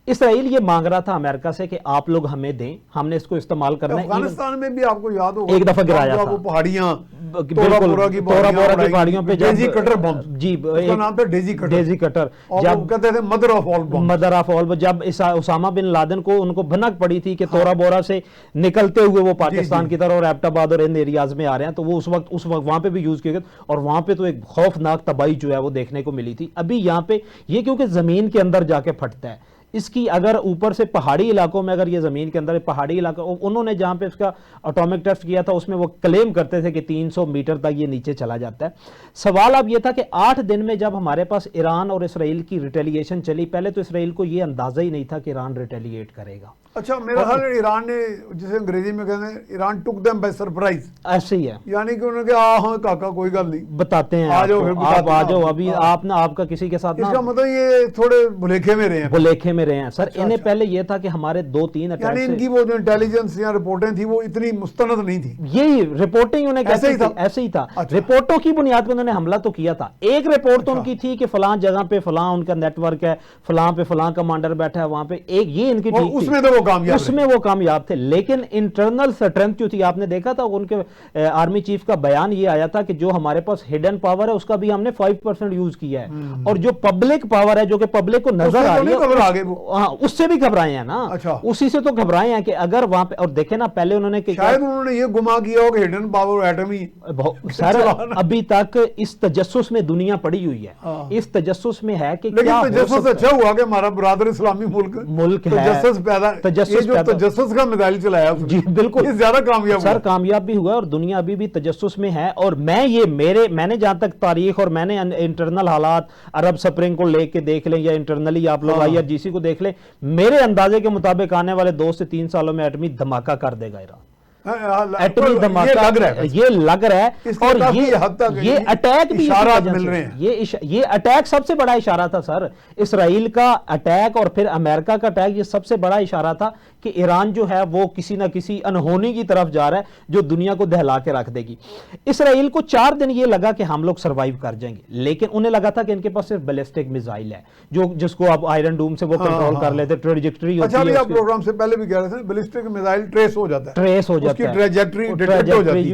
Speaker 2: इसराइल ये मांग रहा था अमेरिका से कि आप लोग हमें दें, हमने इसको इस्तेमाल करना है।
Speaker 1: अफगानिस्तान में भी आपको याद होगा
Speaker 2: एक दफा गिराया था
Speaker 1: वो पहाड़ियां,
Speaker 2: तोरा बोरा की पहाड़ियों पे
Speaker 1: डेजी कटर बम,
Speaker 2: जी
Speaker 1: उसका नाम था डेजी कटर, और
Speaker 2: जब
Speaker 1: वो कहते थे mother of all bomb,
Speaker 2: mother of all. जब उसामा बिन लादेन को उनको भनक पड़ी थी कि तोरा बोरा से निकलते हुए वो पाकिस्तान की तरफ और एबटाबाद और इन एरियाज में आ रहे हैं, तो वो उस वक्त वहां पे भी यूज किए गए और वहां पे तो एक खौफनाक तबाही जो है वो देखने को मिली थी। अभी यहाँ पे ये क्योंकि जमीन के अंदर जाके फटता है, इसकी अगर ऊपर से पहाड़ी इलाकों में अगर ये जमीन के अंदर पहाड़ी इलाका, उन्होंने जहां पे इसका एटॉमिक टेस्ट किया था उसमें वो क्लेम करते थे कि 300 मीटर तक ये नीचे चला जाता है। सवाल अब ये था कि 8 दिन में जब हमारे पास ईरान और इसराइल की रिटेलिएशन चली, पहले तो इसराइल को ये अंदाजा ही नहीं था कि ईरान रिटेलिएट करेगा।
Speaker 1: अच्छा, मेरा ख्याल है ईरान ने, जिसे अंग्रेजी में कहते हैं, Iran took them by surprise,
Speaker 2: ऐसे ही है,
Speaker 1: यानी कि उन्होंने कहा हाँ काका कोई गल नहीं,
Speaker 2: बताते हैं
Speaker 1: आ जाओ,
Speaker 2: आप आ जाओ, अभी आप ना आपका किसी के साथ ना,
Speaker 1: इसका मतलब ये थोड़े भुलेखे में रहे हैं,
Speaker 2: भुलेखे में रहे हैं सर।
Speaker 1: अच्छा,
Speaker 2: इन्हें पहले ये था कि हमारे 2-3 अटैक,
Speaker 1: यानी इनकी वो जो इंटेलिजेंस या रिपोर्टें थी वो इतनी मुस्तनद नहीं थी,
Speaker 2: यही रिपोर्टिंग उन्हें
Speaker 1: ऐसे ही था,
Speaker 2: ऐसे ही था।
Speaker 1: अच्छा।
Speaker 2: रिपोर्टों की बुनियाद पर उन्होंने हमला तो किया था। एक रिपोर्ट तो
Speaker 1: अच्छा।
Speaker 2: उनकी थी कि फलां जगह पे फलां उनका नेटवर्क है, फलां पे फलां कमांडर बैठा है वहां पे, एक ये इनकी ठीक थी,
Speaker 1: उसमें तो वो कामयाब,
Speaker 2: उसमें वो कामयाब थे। लेकिन इंटरनल स्ट्रेंथ जो थी, आपने देखा था उनके आर्मी चीफ का बयान ये आया था कि जो हमारे पास हिडन पावर है उसका भी हमने 5% यूज किया है, और जो पब्लिक पावर है जो कि पब्लिक को नजर आ रही है, उससे भी घबराए हैं ना।
Speaker 1: अच्छा।
Speaker 2: उसी से तो घबराए हैं कि अगर वहां पे, और देखे ना पहले उन्होंने
Speaker 1: शायद उन्होंने ये गुमा किया हो कि हिडन पावर एटमी
Speaker 2: सर अभी तक इस तजस्सुस में दुनिया पड़ी हुई है, इस तजस्सुस में है कि क्या
Speaker 1: तजस्सुस अच्छा हुआ कि हमारा बरादर इस्लामी मुल्क है, तजस्सुस का मिसाइल चलाया
Speaker 2: जी, बिल्कुल
Speaker 1: ज्यादा कामयाब
Speaker 2: सर, कामयाब भी हुआ और दुनिया अभी भी तजस्सुस में है। और मैंने जहां तक तारीख और मैंने इंटरनल हालात अरब स्प्रिंग को लेके देख लें या इंटरनली आप लोग IRGC को देख लें, मेरे अंदाजे के मुताबिक आने वाले 2 से 3 सालों में एटमी धमाका कर देगा ईरान, एटमी धमाका ये लग रहा है। और ये अटैक भी मिल रहे हैं, ये अटैक सबसे बड़ा इशारा था सर, इसराइल का अटैक और फिर अमेरिका का अटैक, ये सबसे बड़ा इशारा था कि ईरान जो है वो किसी ना किसी अनहोनी की तरफ जा रहा है जो दुनिया को दहला के रख देगी। इसराइल को 4 दिन ये लगा कि हम लोग सर्वाइव कर जाएंगे, लेकिन उन्हें लगा था कि इनके पास सिर्फ बैलिस्टिक मिसाइल है जिसको आप आयरन डूम से वो कंट्रोल कर लेते, ट्रेजेक्टरी होती है।
Speaker 1: अच्छा, आप प्रोग्राम से पहले भी कह रहे थे बैलिस्टिक मिसाइल ट्रेस हो जाता है, ट्रेजेक्टरी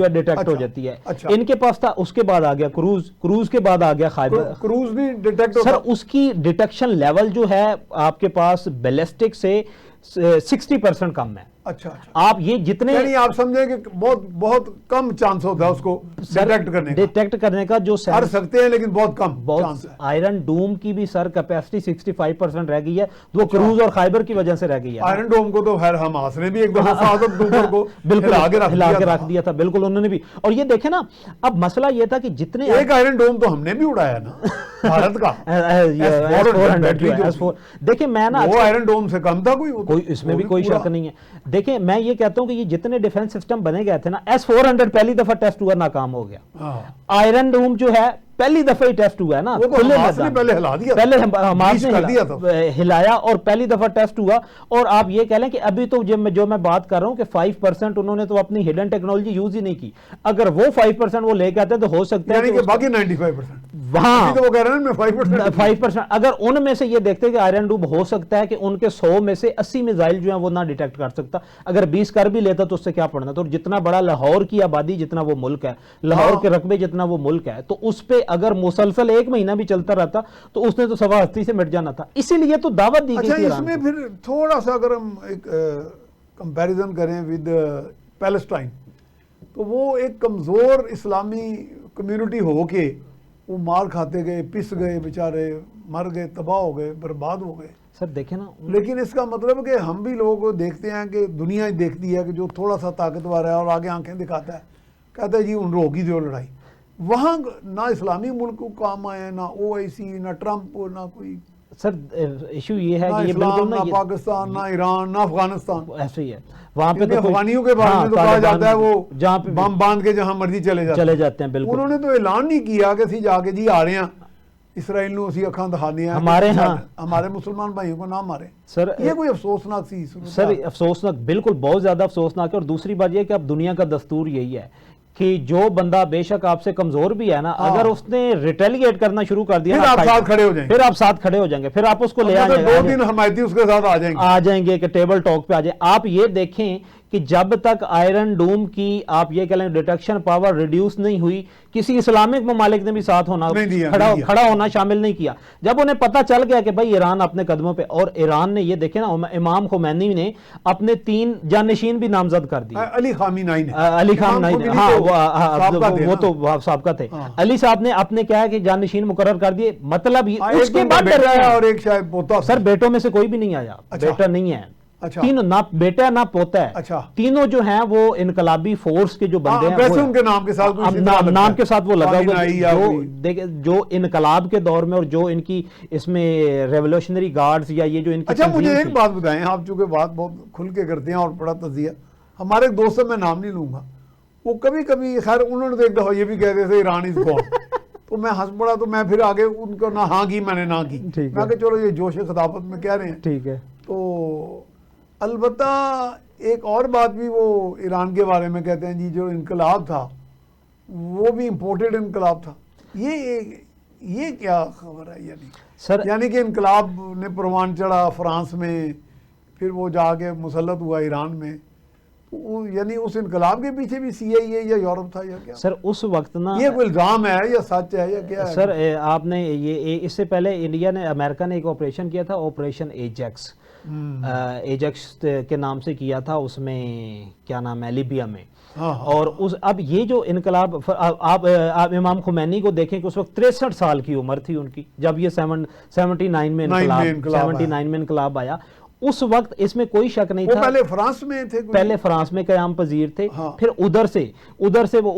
Speaker 1: डिटेक्ट हो जाती है। इनके पास था, उसके बाद आ गया क्रूज के बाद आ गया खाइबर, क्रूज भी डिटेक्ट
Speaker 2: सर, उसकी डिटेक्शन लेवल जो है आपके पास बैलिस्टिक से 60% कम है।
Speaker 1: अच्छा,
Speaker 2: आप ये जितने,
Speaker 1: यानी आप समझे कि बहुत कम चांस होता है उसको डिटेक्ट करने का जो कर सकते हैं, लेकिन बहुत कम चांस है।
Speaker 2: आयरन डोम की भी सर कैपेसिटी 65% रह गई है, वो क्रूज और खाइबर की वजह से रह गई है।
Speaker 1: आयरन डोम को तो खैर हमास ने भी एक दफा को
Speaker 2: बिल्कुल हिला के रख दिया था, बिल्कुल उन्होंने भी। और ये देखे ना, अब मसला ये था कि जितने
Speaker 1: एक आयरन डोम तो हमने भी उड़ाया ना भारत का,
Speaker 2: देखिए मैं ना,
Speaker 1: वो आयरन डोम से कम था, कोई
Speaker 2: इसमें भी कोई शक नहीं है। देखिए मैं ये कहता हूं कि ये जितने डिफेंस सिस्टम बने गए थे ना, S-400 पहली दफा टेस्ट हुआ, नाकाम हो गया। आयरन डोम जो है पहली दफा ही टेस्ट हुआ है ना,
Speaker 1: वो तो हमास ने पहले हिला दिया,
Speaker 2: पहले हमास ने हिलाया और पहली दफा टेस्ट हुआ। और आप ये कह लें कि अभी तो जो मैं बात कर रहा हूं कि 5% उन्होंने तो अपनी हिडन टेक्नोलॉजी यूज ही नहीं की। अगर वो 5% वो लेके आते तो हो सकता है कि
Speaker 1: बाकी 95%
Speaker 2: वहां
Speaker 1: तो वो कह रहे हैं
Speaker 2: 5%, अगर उनमें से ये देखते कि आयरन डूम हो सकता है कि उनके 100 में से 80 मिसाइल जो है वो ना डिटेक्ट कर सकता, अगर 20 कर भी लेता तो उससे क्या पड़ना। तो जितना बड़ा लाहौर की आबादी जितना वो मुल्क है, लाहौर के रकबे जितना वो मुल्क है, तो उस पर अगर मुसलसल 1 महीना भी चलता रहता तो उसने तो 80 से मिट जाना था। इसीलिए तो दावत दी गई थी।
Speaker 1: इसमें फिर थोड़ा सा अगर हम एक कंपैरिजन करें विद पैलेस्टाइन, तो वो एक कमजोर इस्लामी कम्युनिटी हो के वो मार खाते गए, पिस गए बेचारे, मर गए, तबाह हो गए, बर्बाद हो गए।
Speaker 2: सर देखें ना,
Speaker 1: लेकिन इसका मतलब है कि हम भी लोग देखते हैं कि दुनिया देखती है कि जो थोड़ा सा ताकतवर है और आगे आंखें दिखाता है, कहता है जी उन रोकी दो लड़ाई। वहाँ ना इस्लामी मुल्क को काम आए, ना OIC, ना ट्रंप, ना कोई,
Speaker 2: सर इशू ये है
Speaker 1: ना
Speaker 2: कि ये
Speaker 1: इस्लाम,
Speaker 2: बिल्कुल
Speaker 1: ना
Speaker 2: ये
Speaker 1: पाकिस्तान, ना ईरान, ना अफगानिस्तान।
Speaker 2: ऐसे ही है। वहाँ पे
Speaker 1: क्योंकि
Speaker 2: तो कोई-
Speaker 1: अफगानियों के बारे
Speaker 2: हाँ,
Speaker 1: में तो कहा
Speaker 2: तालिबान
Speaker 1: जाता है वो
Speaker 2: जहाँ पे
Speaker 1: बम बांध के जहां मर्जी चले जाते
Speaker 2: हैं, बिल्कुल।
Speaker 1: उन्होंने तो ऐलान नहीं किया कि ਅਸੀਂ जाके जी आ रहे हैं इसराइल ਨੂੰ ਅਸੀਂ ਅੱਖਾਂ ਦਿਖਾਉਂਦੇ हैं
Speaker 2: हमारे
Speaker 1: कि
Speaker 2: यहाँ-
Speaker 1: हमारे मुसलमान भाइयों को ना मारे।
Speaker 2: सर
Speaker 1: ये कोई अफसोसनाक सी सूरत
Speaker 2: सर
Speaker 1: हाल है।
Speaker 2: अफसोसनाक, बिल्कुल बहुत ज़्यादा अफसोसनाक है। और दूसरी बात यह है कि अब दुनिया का दस्तूर यही है कि जो बंदा बेशक आपसे कमज़ोर भी है ना,
Speaker 1: हाँ।
Speaker 2: अगर उसने रिटेलिएट करना शुरू कर दिया
Speaker 1: फिर
Speaker 2: ना,
Speaker 1: आप साथ खड़े हो जाएंगे।
Speaker 2: फिर आप साथ खड़े हो जाएंगे, फिर आप उसको ले
Speaker 1: मतलब
Speaker 2: आएंगे,
Speaker 1: 2 दिन हमायती उसके साथ आ जाएंगे
Speaker 2: कि टेबल टॉक पे आ जाए। आप ये देखें कि जब तक आयरन डूम की आप ये कह लें डिटेक्शन पावर रिड्यूस नहीं हुई, किसी इस्लामिक ममालिक ने भी साथ होना
Speaker 1: नहीं दिया।
Speaker 2: खड़ा होना शामिल नहीं किया। जब उन्हें पता चल गया कि भाई ईरान अपने कदमों पे, और ईरान ने ये देखे ना, इमाम खुमैनी ने अपने 3 जानशीन भी नामजद कर दिए।
Speaker 1: अली खामिनाई ने,
Speaker 2: अली खान
Speaker 1: इमाम
Speaker 2: नहीं,
Speaker 1: खुमैनी
Speaker 2: हाँ
Speaker 1: तो साबका थे
Speaker 2: वो
Speaker 1: ना।
Speaker 2: तो साबका थे।
Speaker 1: हाँ।
Speaker 2: अली साहब ने अपने क्या है कि जानशीन मुकर्रर कर दिए। मतलब
Speaker 1: एक
Speaker 2: उसके
Speaker 1: उनका
Speaker 2: बाद
Speaker 1: बेटा है और एक शायद पोता।
Speaker 2: सर बेटों में से कोई भी नहीं आया,
Speaker 1: अच्छा।
Speaker 2: बेटा नहीं है।
Speaker 1: अच्छा।
Speaker 2: तीनों, ना बेटा ना पोता है।
Speaker 1: अच्छा।
Speaker 2: तीनों जो हैं वो इनकलाबी फोर्स के जो बंदे हैं,
Speaker 1: वैसे
Speaker 2: वो
Speaker 1: उनके नाम के साथ कोई
Speaker 2: अब
Speaker 1: इसी तरह लगता
Speaker 2: नाम
Speaker 1: है।
Speaker 2: के साथ वो लगा हुआ
Speaker 1: खामिनाई या
Speaker 2: जो
Speaker 1: कोई।
Speaker 2: देखे जो इनकलाब के दौर में, और जो इनकी इसमें रेवोल्यूशनरी गार्ड्स या ये जो इनकी
Speaker 1: अच्छा मुझे
Speaker 2: तंजीम
Speaker 1: एक
Speaker 2: थी।
Speaker 1: बात बताएं, आप चूंकि बात बहुत खुल के करते हैं और बड़ा तजिया, हमारे एक दोस्त से मैं नाम नहीं लूंगा, वो कभी कभी, खैर उन्होंने तो एक दफा ये भी कह रहे थे ईरान इज गॉन, तो मैं हंस पड़ा, तो मैं फिर आगे उनको ना हाँ की, मैंने ना की।
Speaker 2: ठीक
Speaker 1: मैं
Speaker 2: है।
Speaker 1: कहा चलो ये जोश खिताबत में कह रहे हैं।
Speaker 2: ठीक है।
Speaker 1: तो अलबत्ता एक और बात भी वो ईरान के बारे में कहते हैं जी, जो इनकलाब था वो भी इम्पोर्टेड इनकलाब था। ये क्या खबर है?
Speaker 2: सर
Speaker 1: यानी कि इनकलाब ने परवान चढ़ा फ्रांस में, फिर वो जाके मुसल्लत हुआ ईरान में, तो यानी उस इनकलाब के पीछे भी CIA या यूरोप था या क्या?
Speaker 2: सर उस वक्त ना,
Speaker 1: ये कोई इल्जाम है या सच है या क्या है?
Speaker 2: सर आपने ये इससे पहले इंडिया ने, अमेरिका ने एक ऑपरेशन किया था, ऑपरेशन एजेक्स। एजेक्स के नाम से किया था, उसमें क्या नाम है, लीबिया में।
Speaker 1: हाँ, हाँ।
Speaker 2: और उस अब ये जो इनकलाब, आप इमाम खुमैनी को देखें कि उस वक्त 63 साल की उम्र थी उनकी, जब ये 79 में इनकलाब आया। उस वक्त इसमें कोई शक नहीं
Speaker 1: वो
Speaker 2: था।
Speaker 1: पहले फ्रांस में थे,
Speaker 2: पहले फ्रांस में क़याम पजीर थे।
Speaker 1: हाँ।
Speaker 2: फिर उधर से वो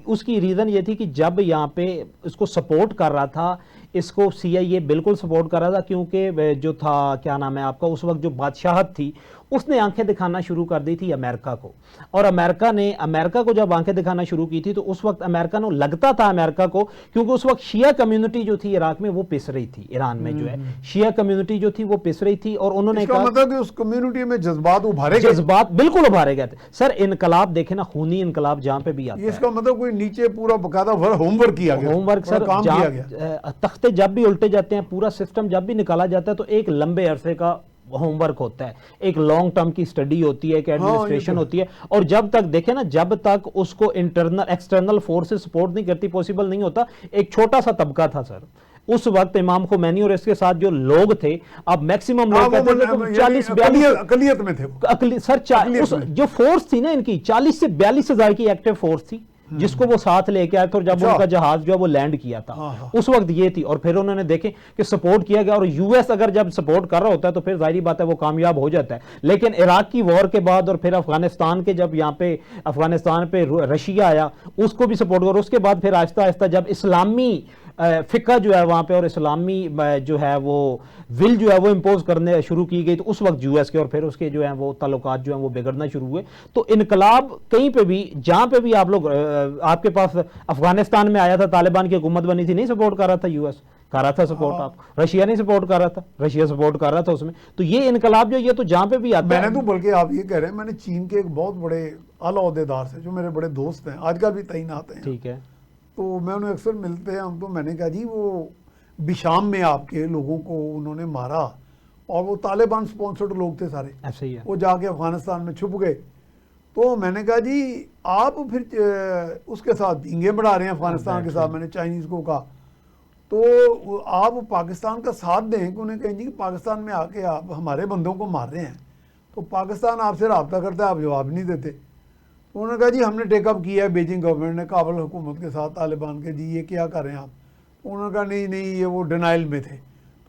Speaker 2: उसकी रीज़न ये थी कि जब यहाँ पे इसको सपोर्ट कर रहा था, इसको CIA बिल्कुल सपोर्ट कर रहा था, क्योंकि जो था क्या नाम है आपका, उस वक्त जो बादशाहत थी उसने आंखें दिखाना शुरू कर दी थी अमेरिका को। और अमेरिका को जब आंखें दिखाना शुरू की थी, तो उस वक्त अमेरिका को लगता था, अमेरिका को, क्योंकि उस वक्त शिया कम्युनिटी जो थी इराक में वो पिस रही थी, ईरान में जो है शिया कम्युनिटी जो थी वो पिस रही थी। और उन्होंने
Speaker 1: इसका मतलब कि उस कम्युनिटी में जज्बात उभारे गए।
Speaker 2: जज्बात बिल्कुल उभारे गए थे। सर इनकलाब देखे ना, खूनी इनकलाब जहां पे भी आता है,
Speaker 1: इसका मतलब कोई नीचे पूरा बकायदा होमवर्क किया गया,
Speaker 2: होमवर्क
Speaker 1: पूरा
Speaker 2: सर,
Speaker 1: काम किया गया।
Speaker 2: तख्ते जब भी उल्टे जाते हैं, पूरा सिस्टम जब भी निकाला जाता है, तो एक लंबे अरसे का होमवर्क होता है, एक लॉन्ग टर्म की स्टडी होती है, एक एडमिनिस्ट्रेशन होती है। और जब तक देखे ना, जब तक उसको इंटरनल एक्सटर्नल फोर्सेस सपोर्ट नहीं करती, पॉसिबल नहीं होता। एक छोटा सा तबका था सर उस वक्त इमाम खुमैनी और इसके साथ जो लोग थे, अब मैक्सिमम लोग कहते हैं 40-42
Speaker 1: अकलियत में थे
Speaker 2: सर, जो फोर्स थी ना इनकी 40 से 42 हजार की एक्टिव फोर्स थी, जिसको वो साथ लेके आए थे। और जब उनका जहाज जो है वो लैंड किया था, उस वक्त ये थी। और फिर उन्होंने देखे कि सपोर्ट किया गया, और US अगर जब सपोर्ट कर रहा होता है तो फिर जाहिर बात है वो कामयाब हो जाता है। लेकिन इराक की वॉर के बाद, और फिर अफगानिस्तान के जब यहाँ पे अफगानिस्तान पे रशिया आया, उसको भी सपोर्ट करो। उसके बाद फिर आहिस्ता आहिस्ता जब इस्लामी फिक्का जो है वहाँ पे, और इस्लामी जो है वो विल जो है वो इम्पोज करने शुरू की गई, तो उस वक्त US के और फिर उसके जो है वो ताल्लुकात जो है वो बिगड़ना शुरू हुए। तो इनकलाब कहीं पे भी, जहाँ पे भी आप लोग, आपके पास अफगानिस्तान में आया था, तालिबान की हुकूमत बनी थी, नहीं सपोर्ट कर रहा था US, कर रहा था सपोर्ट। आप रशिया नहीं सपोर्ट कर रहा था, रशिया सपोर्ट कर रहा था उसमें। तो ये इनकलाब जो ये तो जहाँ पे भी आता है।
Speaker 1: मैंने तो बल्कि आप ये कह रहे हैं, मैंने चीन के एक बहुत बड़े आला ओहदेदार से, जो मेरे बड़े दोस्त हैं, आजकल भी तैनात हैं,
Speaker 2: ठीक है,
Speaker 1: तो मैं उन्हें अक्सर मिलते हैं हम, तो मैंने कहा जी वो बिशाम में आपके लोगों को उन्होंने मारा, और वो तालिबान स्पॉन्सर्ड लोग थे सारे,
Speaker 2: ऐसे ही है।
Speaker 1: वो जाके अफगानिस्तान में छुप गए। तो मैंने कहा जी आप फिर उसके साथ भींगे बढ़ा रहे हैं अफगानिस्तान के साथ। मैंने चाइनीज़ को कहा, तो आप पाकिस्तान का साथ दें, कि उन्हें कहें जी पाकिस्तान में आके आप हमारे बंदों को मार रहे हैं, तो पाकिस्तान आपसे रब्ता करता है, आप जवाब नहीं देते। उन्होंने कहा जी हमने टेकअप किया है बीजिंग गवर्नमेंट ने काबुल हुकूमत के साथ, तालिबान के, जी ये क्या कर रहे हैं आप? उन्होंने कहा नहीं ये वो डिनाइल में थे।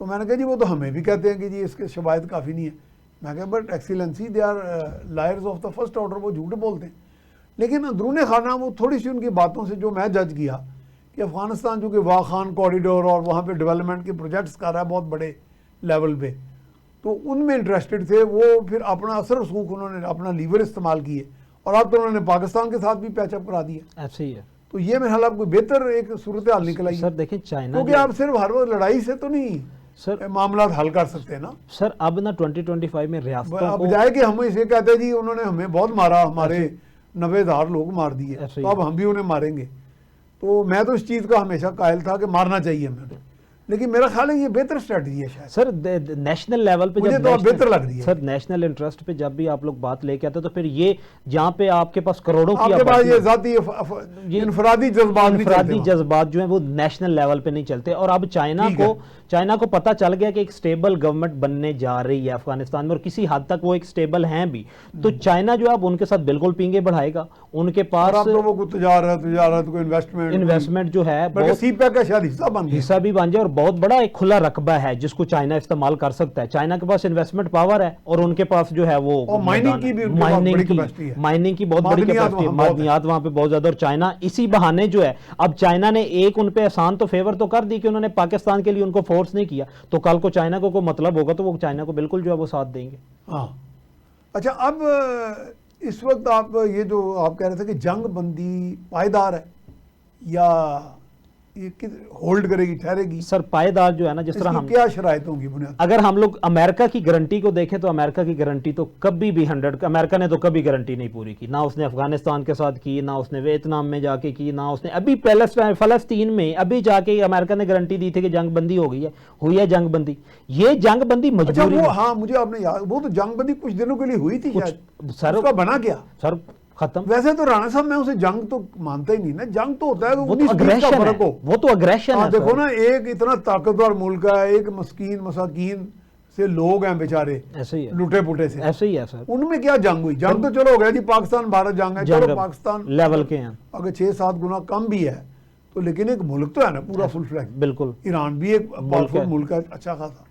Speaker 1: तो मैंने कहा जी वो तो हमें भी कहते हैं कि जी इसके शवाहिद काफ़ी नहीं है। मैं कहा but excellency they are liars of the first order, वो झूठ बोलते हैं। लेकिन अंदरूनी खाना वो थोड़ी सी उनकी बातों से जो मैं जज किया कि अफ़गानिस्तान जो कि वाह खान कॉरिडोर और वहाँ पे डेवलपमेंट के प्रोजेक्ट्स कर रहा है बहुत बड़े लेवल पे, तो उनमें इंटरेस्टेड थे। वो फिर अपना असर रसूख उन्होंने अपना लीवर इस्तेमाल किए और अब तो उन्होंने पाकिस्तान के साथ भी पैचअप करा दिया।
Speaker 2: ऐसे ही है
Speaker 1: तो ये मेरे ख्याल आपको बेहतर एक सूरत हाल निकल आई है।
Speaker 2: सर। देखिए चाइना
Speaker 1: क्योंकि आप सिर्फ हर वक्त लड़ाई से तो नहीं
Speaker 2: सर
Speaker 1: मामला हल कर सकते ना।
Speaker 2: सर अब ना 2025 में रियासतों
Speaker 1: अब
Speaker 2: को
Speaker 1: बजाय कि हम इसे कहते हैं जी उन्होंने हमें बहुत मारा, हमारे 90,000 लोग मार दिए,
Speaker 2: ऐसे
Speaker 1: तो
Speaker 2: ही
Speaker 1: अब हम भी उन्हें मारेंगे। तो मैं तो इस चीज़ का हमेशा कायल था कि मारना चाहिए हमें, लेकिन मेरा ख्याल है ये बेहतर स्ट्रेटजी है शायद।
Speaker 2: सर नेशनल लेवल पे
Speaker 1: मुझे
Speaker 2: जब
Speaker 1: तो अब
Speaker 2: national-
Speaker 1: बेहतर लग रही है।
Speaker 2: सर नेशनल इंटरेस्ट पे जब भी आप लोग बात लेके आते हैं तो फिर ये जहाँ पे आपके पास करोड़ों की
Speaker 1: आपके पास
Speaker 2: आबादी
Speaker 1: ये
Speaker 2: है,
Speaker 1: जाती
Speaker 2: ये
Speaker 1: इनफरादी जज्बात नहीं
Speaker 2: इनफरादी
Speaker 1: चलते वहाँ।
Speaker 2: जज्बात जो है वो नेशनल लेवल पे नहीं चलते। और अब
Speaker 1: ठीक है।
Speaker 2: चाइना को पता चल गया कि एक स्टेबल गवर्नमेंट बनने जा रही है अफगानिस्तान में, और किसी हद तक वो एक स्टेबल हैं भी। तो चाइना जो है अब उनके साथ बिल्कुल पींगे बढ़ाएगा। उनके
Speaker 1: और
Speaker 2: पास
Speaker 1: अब तो वो कोई तजारत कोई
Speaker 2: इन्वेस्टमेंट जो है
Speaker 1: बल्कि
Speaker 2: बहुत
Speaker 1: सीपैक का शायद हिस्सा बन गया।
Speaker 2: हिस्सा भी बन जाए, और बहुत बड़ा एक खुला रकबा है जिसको चाइना इस्तेमाल कर सकता है। चाइना के पास इन्वेस्टमेंट पावर है और उनके पास जो है वो
Speaker 1: और माइनिंग की भी उनके पास बड़ी capacity है।
Speaker 2: माइनिंग की बहुत बड़ी
Speaker 1: मादनियात
Speaker 2: कैपेसिटी है,
Speaker 1: वहाँ बहुत है।
Speaker 2: मादनियात वहाँ पे बहुत ज्यादा। और चाइना इसी बहाने जो है, अब चाइना ने एक उन पे एहसान तो फेवर तो कर दी कि उन्होंने पाकिस्तान के लिए उनको फोर्स नहीं किया, तो कल को चाइना को कोई मतलब होगा तो वो चाइना को बिल्कुल जो है वो साथ देंगे।
Speaker 1: हाँ अच्छा, अब इस वक्त आप ये जो आप कह रहे थे कि जंग बंदी पायदार है या ये होल्ड करेगी, ठहरेगी,
Speaker 2: सर पायदार जो है ना, जिस तरह
Speaker 1: इसकी
Speaker 2: हम
Speaker 1: क्या शराइत होंगी बुनियाद?
Speaker 2: अगर हम लोग अमेरिका की गारंटी को देखें तो अमेरिका की गारंटी तो कभी भी 100, अमेरिका ने तो कभी गारंटी नहीं पूरी की। ना उसने अफगानिस्तान के साथ की, ना उसने वियतनाम में जाके की, ना उसने अभी फलस्तीन में अभी जाके अमेरिका ने गारंटी दी थी कि जंग बंदी हो गई है, हुई है जंग बंदी। ये जंग बंदी
Speaker 1: अच्छा
Speaker 2: मजबूरी
Speaker 1: वो,
Speaker 2: में-
Speaker 1: हाँ मुझे आपने याद, वो तो जंग बंदी कुछ दिनों के लिए हुई थी शायद,
Speaker 2: सर
Speaker 1: उसका बना क्या?
Speaker 2: सर खत्म।
Speaker 1: वैसे तो राणा साहब मैं उसे जंग तो मानता ही नहीं ना। जंग तो होता है कि
Speaker 2: वो तो
Speaker 1: 19-20 का
Speaker 2: अग्रेशन
Speaker 1: फर्क
Speaker 2: है,
Speaker 1: हो।
Speaker 2: वो तो अग्रेशन
Speaker 1: हाँ
Speaker 2: है
Speaker 1: देखो
Speaker 2: सर।
Speaker 1: ना, एक इतना ताकतवर मुल्क है, एक मस्कीन मसाकीन से लोग हैं बेचारे,
Speaker 2: ऐसे ही है,
Speaker 1: लुटे पुटे से,
Speaker 2: ऐसे ही है सर।
Speaker 1: उनमें क्या जंग हुई? जंग तो चलो हो गया जी, पाकिस्तान भारत जंग है, चलो
Speaker 2: जंग
Speaker 1: पाकिस्तान
Speaker 2: लेवल के हैं,
Speaker 1: अगर 6-7 गुना कम भी है तो, लेकिन एक मुल्क तो है ना पूरा फुल फ्लैग।
Speaker 2: बिल्कुल
Speaker 1: ईरान भी एक पावरफुल
Speaker 2: है।
Speaker 1: मुल्क है अच्छा खासा।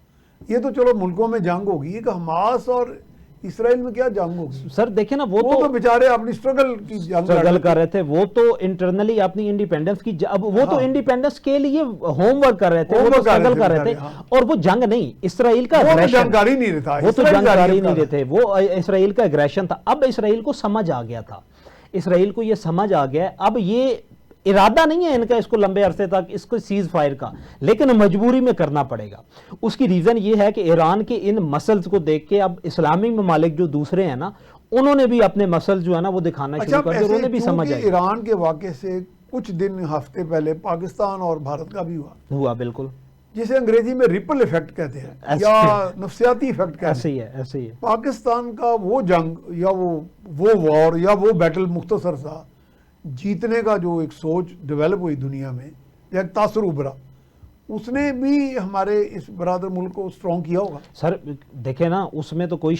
Speaker 1: ये तो चलो मुल्कों में जंग होगी, एक हमास और इसराइल में क्या जंग होगी?
Speaker 2: सर देखे ना, वो
Speaker 1: तो
Speaker 2: तो
Speaker 1: बेचारे अपनी स्ट्रगल की जंग लड़
Speaker 2: स्ट्रगल
Speaker 1: रहे
Speaker 2: कर रहे थे, वो तो इंटरनली अपनी इंडिपेंडेंस की अब वो तो
Speaker 1: हाँ।
Speaker 2: इंडिपेंडेंस के लिए होमवर्क कर रहे थे, वो तो
Speaker 1: होमवर्क कर रहे
Speaker 2: स्ट्रगल
Speaker 1: थे
Speaker 2: कर रहे थे।
Speaker 1: बेचारे, हाँ।
Speaker 2: और वो जंग नहीं, इसराइल का
Speaker 1: वो तो
Speaker 2: aggression,
Speaker 1: जानकारी नहीं रहता,
Speaker 2: वो तो
Speaker 1: इसराइल
Speaker 2: जानकारी
Speaker 1: जारी
Speaker 2: नहीं
Speaker 1: करता
Speaker 2: देते, वो इसराइल का एग्रेशन था। अब इसराइल को समझ आ गया था, इसराइल को ये समझ आ गया, अब ये इरादा नहीं है इनका इसको लंबे अरसे तक इसको सीज फायर का, लेकिन मजबूरी में करना पड़ेगा। उसकी रीजन ये है कि ईरान के इन मसल्स को देख के अब इस्लामी ममालिक जो दूसरे हैं ना, उन्होंने भी अपने मसल जो है ना वो दिखाना
Speaker 1: अच्छा,
Speaker 2: शुरू कर दिए,
Speaker 1: ऐसे
Speaker 2: उन्होंने भी समझ
Speaker 1: क्योंकि
Speaker 2: आई।
Speaker 1: ईरान के वाक़े से कुछ दिन हफ्ते पहले पाकिस्तान और भारत का भी हुआ,
Speaker 2: बिल्कुल
Speaker 1: जिसे अंग्रेजी में रिपल इफेक्ट कहते हैं
Speaker 2: ऐसे
Speaker 1: या नफ्सियाती इफेक्ट कहते
Speaker 2: ऐसे
Speaker 1: हैं।
Speaker 2: ही है, ऐसे ही है।
Speaker 1: पाकिस्तान का वो जंग या वो वॉर या वो बैटल मुख्तसर सा जीतने का जो एक सोच डेवलप हुई दुनिया में, या एक तासुर उभरा, उसने भी हमारे इस बरादर मुल्क को स्ट्रॉन्ग किया होगा।
Speaker 2: सर देखे ना, उसमें तो कोई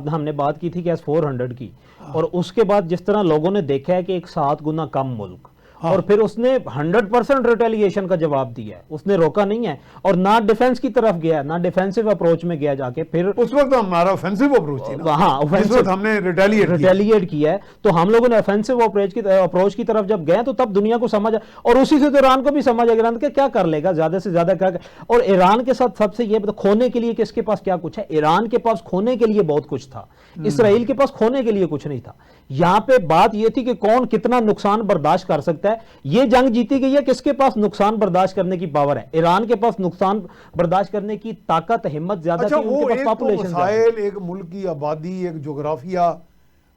Speaker 2: हमने बात की थी कि S-400 की, और उसके बाद जिस तरह लोगों ने देखा है कि एक 7 गुना कम मुल्क,
Speaker 1: हाँ।
Speaker 2: और फिर उसने 100% रिटेलिएशन का जवाब दिया है, उसने रोका नहीं है, और ना डिफेंस की तरफ गया, ना डिफेंसिव अप्रोच में गया जाके। फिर
Speaker 1: उस वक्त हमारा ऑफेंसिव अप्रोच थी ना,
Speaker 2: हाँ,
Speaker 1: जिस
Speaker 2: offensive-
Speaker 1: वक्त हमने
Speaker 2: रिटेलिएट किया है, तो हम लोगों ने ऑफेंसिव अप्रोच की तरफ जब गए तो तब दुनिया को समझ, और उसी से तो ईरान को भी समझ आ गया ईरान क्या कर लेगा, ज्यादा से ज्यादा क्या। और ईरान के साथ सबसे ये खोने के लिए किसके पास क्या कुछ है? ईरान के पास खोने के लिए बहुत कुछ था, इसराइल के पास खोने के लिए कुछ नहीं था। यहां पे बात यह थी कि कौन कितना नुकसान बर्दाश्त कर सकता है। ये जंग जीती गई है, किसके पास नुकसान बर्दाश्त करने की पावर है? ईरान के पास नुकसान बर्दाश्त करने की ताकत, हिम्मत ज्यादा
Speaker 1: अच्छा,
Speaker 2: थी,
Speaker 1: वो
Speaker 2: उनके
Speaker 1: एक
Speaker 2: पास
Speaker 1: तो
Speaker 2: पॉपुलेशन
Speaker 1: वसाइल, एक मुल्क की आबादी, एक जोग्राफिया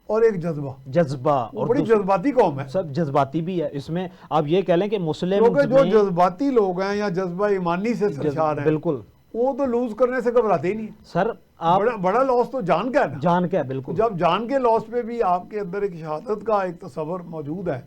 Speaker 1: और एक जज्बा,
Speaker 2: जज्बा,
Speaker 1: वो
Speaker 2: और
Speaker 1: बड़ी जज्बाती कौम है।
Speaker 2: सब जज्बाती भी है इसमें। आप ये कह लें कि मुस्लिम
Speaker 1: क्योंकि जो जज्बाती लोग हैं या जज्बा ईमानी से सरशार हैं,
Speaker 2: बिल्कुल
Speaker 1: वो तो लूज करने से घबराते ही नहीं।
Speaker 2: सर आप
Speaker 1: बड़ा लॉस तो जान का है ना।
Speaker 2: जान के, बिल्कुल
Speaker 1: जब जान के लॉस पे भी आपके अंदर एक शहादत का एक तस्वर मौजूद है,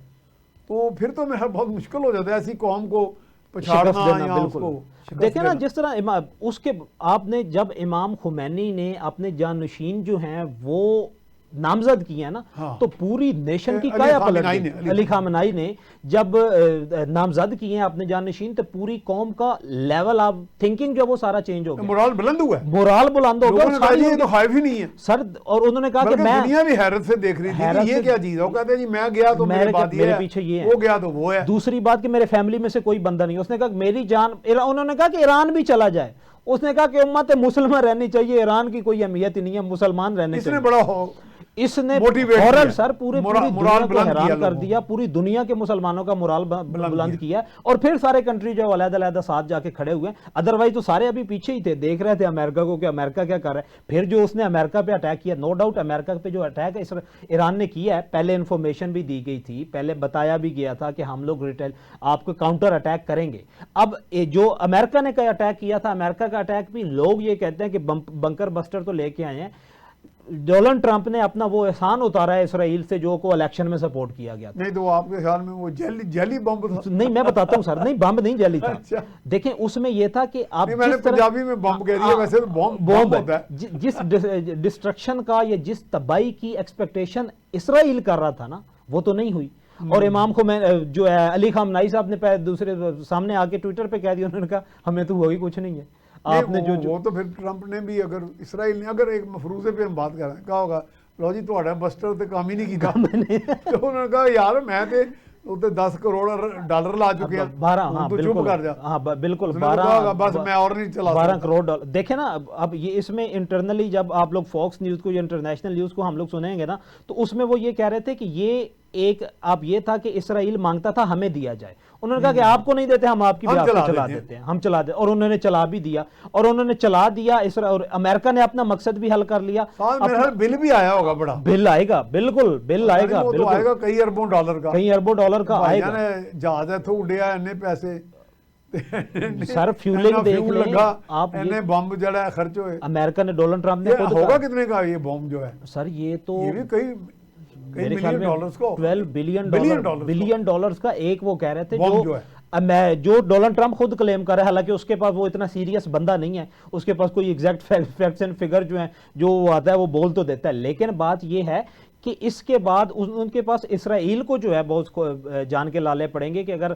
Speaker 1: तो फिर तो मेरा बहुत मुश्किल हो जाता है ऐसी कौम को
Speaker 2: शिकस्त
Speaker 1: पछाड़ना
Speaker 2: देना,
Speaker 1: या
Speaker 2: बिल्कुल।
Speaker 1: उसको शिकस्त
Speaker 2: देखें ना,
Speaker 1: देना।
Speaker 2: जिस तरह उसके आपने जब इमाम खुमैनी ने अपने जानशीन जो हैं वो नामजद किए हैं ना,
Speaker 1: हाँ।
Speaker 2: तो पूरी नेशन की
Speaker 1: अली
Speaker 2: काया
Speaker 1: खामनाई
Speaker 2: पलट
Speaker 1: ने,
Speaker 2: गई। अली खामनाई ने जब नामजद किए हैं अपने जानशीन, तो पूरी कौम का लेवल ऑफ थिंकिंग जो वो सारा चेंज हो गया,
Speaker 1: मोराल बुलंद हुआ है,
Speaker 2: मोराल बुलंद हो गया।
Speaker 1: लोगों ने कहा जी ये तो खौफ ही नहीं है
Speaker 2: सर, और उन्होंने कहा कि
Speaker 1: बल्कि
Speaker 2: मैं
Speaker 1: दुनिया भी हैरत से देख रही थी
Speaker 2: हैरत
Speaker 1: कि ये
Speaker 2: से-
Speaker 1: क्या चीज है। वो कहते हैं जी मैं गया तो मेरे बाद
Speaker 2: मेरे
Speaker 1: ये
Speaker 2: पीछे ये है,
Speaker 1: वो गया तो वो है।
Speaker 2: दूसरी बात कि मेरे फैमिली में से कोई बंदा नहीं। उसने कहा कि मेरी जान, उन्होंने कहा कि ईरान भी चला जाए, उसने कहा कि उम्मत मुसलमान रहनी चाहिए, ईरान की कोई अहमियत ही नहीं है, मुसलमान रहने
Speaker 1: इसने
Speaker 2: चाहिए।
Speaker 1: बड़ा
Speaker 2: इसने
Speaker 1: मोटिवेट
Speaker 2: हॉरर
Speaker 1: किया।
Speaker 2: सर पूरी
Speaker 1: मोराल
Speaker 2: दुनिया को
Speaker 1: बुलंद
Speaker 2: हैरान
Speaker 1: किया
Speaker 2: कर
Speaker 1: लोगों
Speaker 2: दिया, पूरी दुनिया के मुसलमानों का मोराल बुलंद किया। और फिर सारे कंट्री जो अलग-अलग साथ जाके खड़े हुए हैं, अदरवाइज तो सारे अभी पीछे ही थे, देख रहे थे अमेरिका को कि अमेरिका क्या कर रहा है। फिर जो उसने अमेरिका पे अटैक किया, नो डाउट अमेरिका पे जो अटैक है ईरान ने किया है, पहले इंफॉर्मेशन भी दी गई थी, पहले बताया भी गया था कि हम लोग रिटेल आपको काउंटर अटैक करेंगे। अब जो अमेरिका ने अटैक किया था, अमेरिका का अटैक भी लोग ये कहते हैं कि बंकर बस्टर तो लेके आए हैं, डोनाल्ड ट्रंप ने अपना वो एहसान उतारा है इसराइल से जो को इलेक्शन में सपोर्ट किया गया था।
Speaker 1: नहीं तो आपके ख्याल में वो जेली बम्ब था?
Speaker 2: नहीं मैं बताता हूं सर, नहीं बम नहीं जली था।
Speaker 1: अच्छा।
Speaker 2: देखें उसमें ये था कि आप
Speaker 1: नहीं, मैंने
Speaker 2: जिस तरह
Speaker 1: पंजाबी में बम्ब कह दिया, वैसे तो बम्ब होता है।
Speaker 2: जिस डिस्ट्रक्शन का या जिस तबाही की एक्सपेक्टेशन इसराइल कर रहा था ना, वो तो नहीं हुई। और इमाम खुमैनी जो है अली खामनाई साहब ने दूसरे सामने आके ट्विटर पे कह दिया, उन्होंने कहा हमें तो वही कुछ नहीं है। आपने
Speaker 1: वो तो फिर ट्रंप ने भी, अगर इसराइल ने अगर एक मफरूजे पे हम बात कर रहे हैं, कहा होगा लो जी ਤੁਹਾਡਾ बस्टर तो काम ही नहीं किया। तो उन्होंने कहा यार मैं तो ਉੱਤੇ 10 करोड़ डॉलर ला चुके हैं,
Speaker 2: 12, हाँ
Speaker 1: तो
Speaker 2: बिल्कुल,
Speaker 1: चुप कर जा।
Speaker 2: हाँ बिल्कुल,
Speaker 1: उसने तो कहा होगा, बस मैं और नहीं चला
Speaker 2: 12
Speaker 1: सकता।
Speaker 2: करोड़ डॉलर। देखे ना अब ये इसमें इंटरनली जब आप लोग फॉक्स न्यूज को या इंटरनेशनल न्यूज को हम लोग सुनेंगे ना, तो उसमें वो ये कह रहे थे कि ये एक अब ये था कि इसराइल मांगता था हमें दिया जाए, उन्होंने कहा कि आपको नहीं देते, हम आपकी भी आपको चला देते हैं, हम चला दे, और उन्होंने चला भी दिया, और उन्होंने चला दिया। और अमेरिका ने अपना मकसद भी हल कर लिया।
Speaker 1: मेरे ख्याल बिल भी आया होगा, बड़ा
Speaker 2: बिल आएगा, बिल्कुल बिल आएगा,
Speaker 1: वो तो
Speaker 2: बिल्कुल
Speaker 1: आएगा कई अरबों डॉलर का,
Speaker 2: कई अरबों डॉलर का आएगा।
Speaker 1: जहाज इथों उड़िया इन्ने पैसे
Speaker 2: सर फ्यूलिंग देख
Speaker 1: फ्यूल
Speaker 2: लें
Speaker 1: लगा,
Speaker 2: आप,
Speaker 1: इन्ने बम्ब जड़ा खर्च हुए।
Speaker 2: अमेरिका ने, डोनाल्ड ट्रंप ने खुद
Speaker 1: होगा कितने का ये बॉम्ब जो है
Speaker 2: सर, ये तो
Speaker 1: ये भी कई
Speaker 2: मेरे ख्याल
Speaker 1: मिलियन
Speaker 2: में
Speaker 1: डॉलर्स को
Speaker 2: 12 बिलियन डॉलर्स का एक वो कह रहे थे
Speaker 1: बॉम्ब जो है।
Speaker 2: जो डोनाल्ड ट्रंप खुद क्लेम कर रहा है, हालांकि उसके पास वो इतना सीरियस बंदा नहीं है, उसके पास कोई एग्जैक्ट फैक्ट्स एंड फिगर जो है जो वो आता है वो बोल तो देता है, लेकिन बात ये है कि इसके बाद उनके पास इसराइल को जो है बहुत जान के लाले पड़ेंगे कि अगर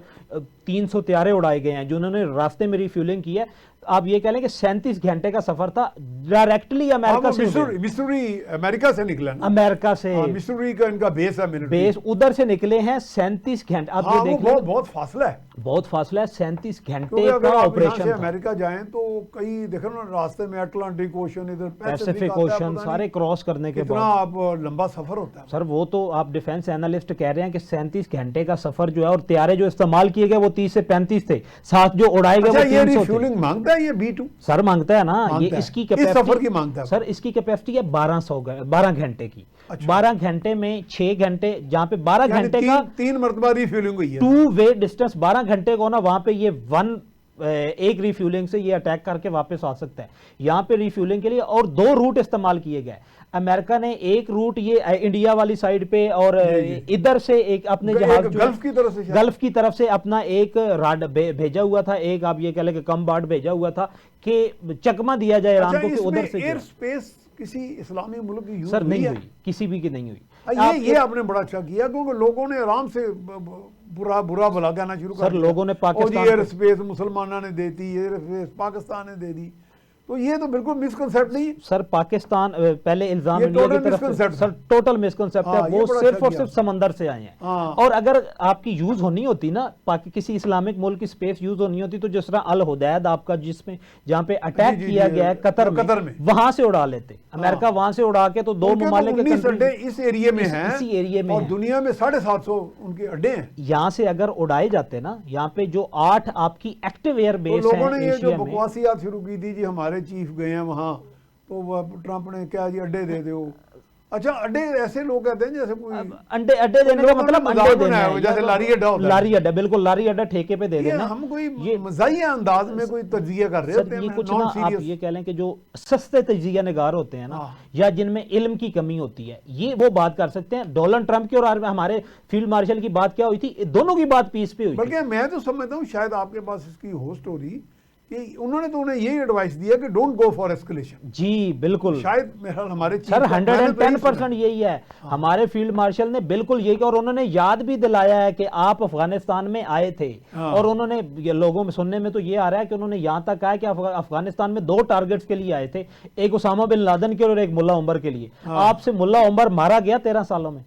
Speaker 2: 300 त्यारे उड़ाए गए हैं जो उन्होंने रास्ते में रिफ्यूलिंग की है। आप ये कह लें कि 37 घंटे का सफर था, डायरेक्टली अमेरिका से,
Speaker 1: मिसूरी अमेरिका से निकला ना,
Speaker 2: अमेरिका से,
Speaker 1: मिसूरी का इनका बेस है,
Speaker 2: बेस उधर से निकले हैं। 37 घंटे आप ये देख लो,
Speaker 1: बहुत फासला है,
Speaker 2: बहुत फासला है, 37 घंटे
Speaker 1: अगर
Speaker 2: का
Speaker 1: आप
Speaker 2: ऑपरेशन
Speaker 1: से
Speaker 2: था।
Speaker 1: अमेरिका जाएं तो कई देखो ना रास्ते में अटलांटिक ओशन, इधर
Speaker 2: पैसिफिक ओशन सारे क्रॉस करने के
Speaker 1: कितना
Speaker 2: बाद
Speaker 1: आप लंबा सफर होता है।
Speaker 2: सर वो तो आप डिफेंस एनालिस्ट कह रहे हैं कि 37 घंटे का सफर जो है, और त्यारे जो इस्तेमाल किए गए वो 30 से 35 थे, साथ जो उड़ाए गए
Speaker 1: अच्छा,
Speaker 2: वो
Speaker 1: ये
Speaker 2: 300 थे।
Speaker 1: रिफ्यूलिंग मांगता है ये B2
Speaker 2: सर मांगता है ना,
Speaker 1: मांगता
Speaker 2: ये
Speaker 1: है।
Speaker 2: इसकी
Speaker 1: इस सफर
Speaker 2: कैपेसिटी
Speaker 1: की मांगता है
Speaker 2: सर, इसकी कैपेसिटी है 12 घंटे की।
Speaker 1: अच्छा।
Speaker 2: 12 घंटे में 6 घंटे, जहां पे 12 घंटे का
Speaker 1: तीन मरतबा रिफ्यूलिंग हुई है,
Speaker 2: 2 वे डिस्टेंस, 12 घंटे को ना वहां पे ये एक रिफ्यूलिंग से ये अटैक करके वापस आ सकता है यहां पे रिफ्यूलिंग के लिए। और 2 रूट इस्तेमाल किए गए। अमेरिका ने एक रूट ये इंडिया वाली साइड पे, और इधर से एक अपने जहाज जो
Speaker 1: गल्फ की तरफ से,
Speaker 2: गल्फ की तरफ से अपना एक राड भेजा हुआ था, एक आप ये कह लें कि कम बार्ड भेजा हुआ था कि चकमा दिया जाए ईरान को कि उधर से
Speaker 1: एयर स्पेस किसी इस्लामी मुल्क की यूज
Speaker 2: सर नहीं
Speaker 1: है?
Speaker 2: हुई, किसी भी की नहीं हुई।
Speaker 1: ये आपने बड़ा अच्छा किया, क्योंकि लोगों ने आराम से बुरा भला कहना शुरू कर
Speaker 2: सर
Speaker 1: दिया।
Speaker 2: लोगों ने पाकिस्तान
Speaker 1: एयर स्पेस मुसलमानों ने दे दी, एयर स्पेस पाकिस्तान ने दे दी, तो ये तो बिल्कुल मिसकंसेप्ट नहीं है
Speaker 2: सर। पाकिस्तान पहले इल्जाम
Speaker 1: ये
Speaker 2: इंडिया की
Speaker 1: total
Speaker 2: तरफ से,
Speaker 1: misconcept
Speaker 2: सर टोटल मिसकंसेप्ट है,
Speaker 1: हाँ, ये
Speaker 2: वो
Speaker 1: बड़ा
Speaker 2: सिर्फ
Speaker 1: अच्छा
Speaker 2: और
Speaker 1: किया।
Speaker 2: सिर्फ समंदर से आए हैं।
Speaker 1: हाँ।
Speaker 2: और अगर आपकी यूज होनी होती ना किसी इस्लामिक मुल्क की स्पेस यूज होनी होती, तो जिस तरह अल हुदैद आपका, जिसमें जहां पे अटैक
Speaker 1: जी,
Speaker 2: किया गया है कतर में, वहां से उड़ा लेते अमेरिका, वहां से उड़ा के तो 2 ममालिक के
Speaker 1: 19 अड्डे इस एरिया में हैं,
Speaker 2: इसी एरिया में
Speaker 1: और
Speaker 2: हैं।
Speaker 1: दुनिया में 750 उनके अड्डे हैं।
Speaker 2: यहाँ से अगर उड़ाए जाते ना, यहाँ पे जो 8 आपकी एक्टिव एयर
Speaker 1: तो
Speaker 2: बेस
Speaker 1: लोगों
Speaker 2: है
Speaker 1: ने ये जो
Speaker 2: एशिया में,
Speaker 1: बकवासियात शुरू की थी जी, हमारे चीफ गए हैं वहाँ, तो ट्रंप ने क्या जी अड्डे दे दो। अच्छा, अड्डे ऐसे लोग कहते हैं जैसे कोई
Speaker 2: अंडे अड्डे देने का
Speaker 1: लोगों ने
Speaker 2: मतलब
Speaker 1: मजाक
Speaker 2: अंडे देना
Speaker 1: बनाया
Speaker 2: है,
Speaker 1: हुआ, जैसे
Speaker 2: या
Speaker 1: लारी अड्डा होता है।
Speaker 2: लारी अड्डा, बिल्कुल लारी अड्डा ठेके पे दे
Speaker 1: ये
Speaker 2: देना।
Speaker 1: हम कोई
Speaker 2: ये
Speaker 1: मजाहिया अंदाज में कोई तज्जिया कर रहे
Speaker 2: सर
Speaker 1: होते हैं,
Speaker 2: ये कुछ
Speaker 1: नॉन
Speaker 2: ना आप
Speaker 1: सीरियस।
Speaker 2: ये कह लें कि जो सस्ते तजिया निगार होते हैं ना,
Speaker 1: हाँ।
Speaker 2: या जिनमें इल्म की कमी होती है, ये वो बात कर सकते हैं। डोनाल्ड ट्रंप की और हमारे फील्ड मार्शल की बात क्या हुई थी, दोनों की बात पीस पे हुई थी।
Speaker 1: बल्कि मैं तो समझता हूँ शायद आपके पास इसकी हो स्टोरी कि उन्होंने तो उन्हें यही एडवाइस दिया कि डोंट गो फॉर एस्केलेशन।
Speaker 2: जी बिल्कुल
Speaker 1: शायद मेरा हमारे
Speaker 2: सर 110% यही है। हमारे फील्ड मार्शल ने बिल्कुल यही किया और उन्होंने याद भी दिलाया है कि आप अफगानिस्तान में आए थे। और उन्होंने ये लोगों में सुनने में तो ये आ रहा है कि उन्होंने यहां तक कहा कि अफगानिस्तान में 2 टारगेट्स के लिए आए थे, एक उसामा बिन लादेन के और एक मुल्ला उमर के लिए। आपसे मुल्ला उमर मारा गया 13 सालों में,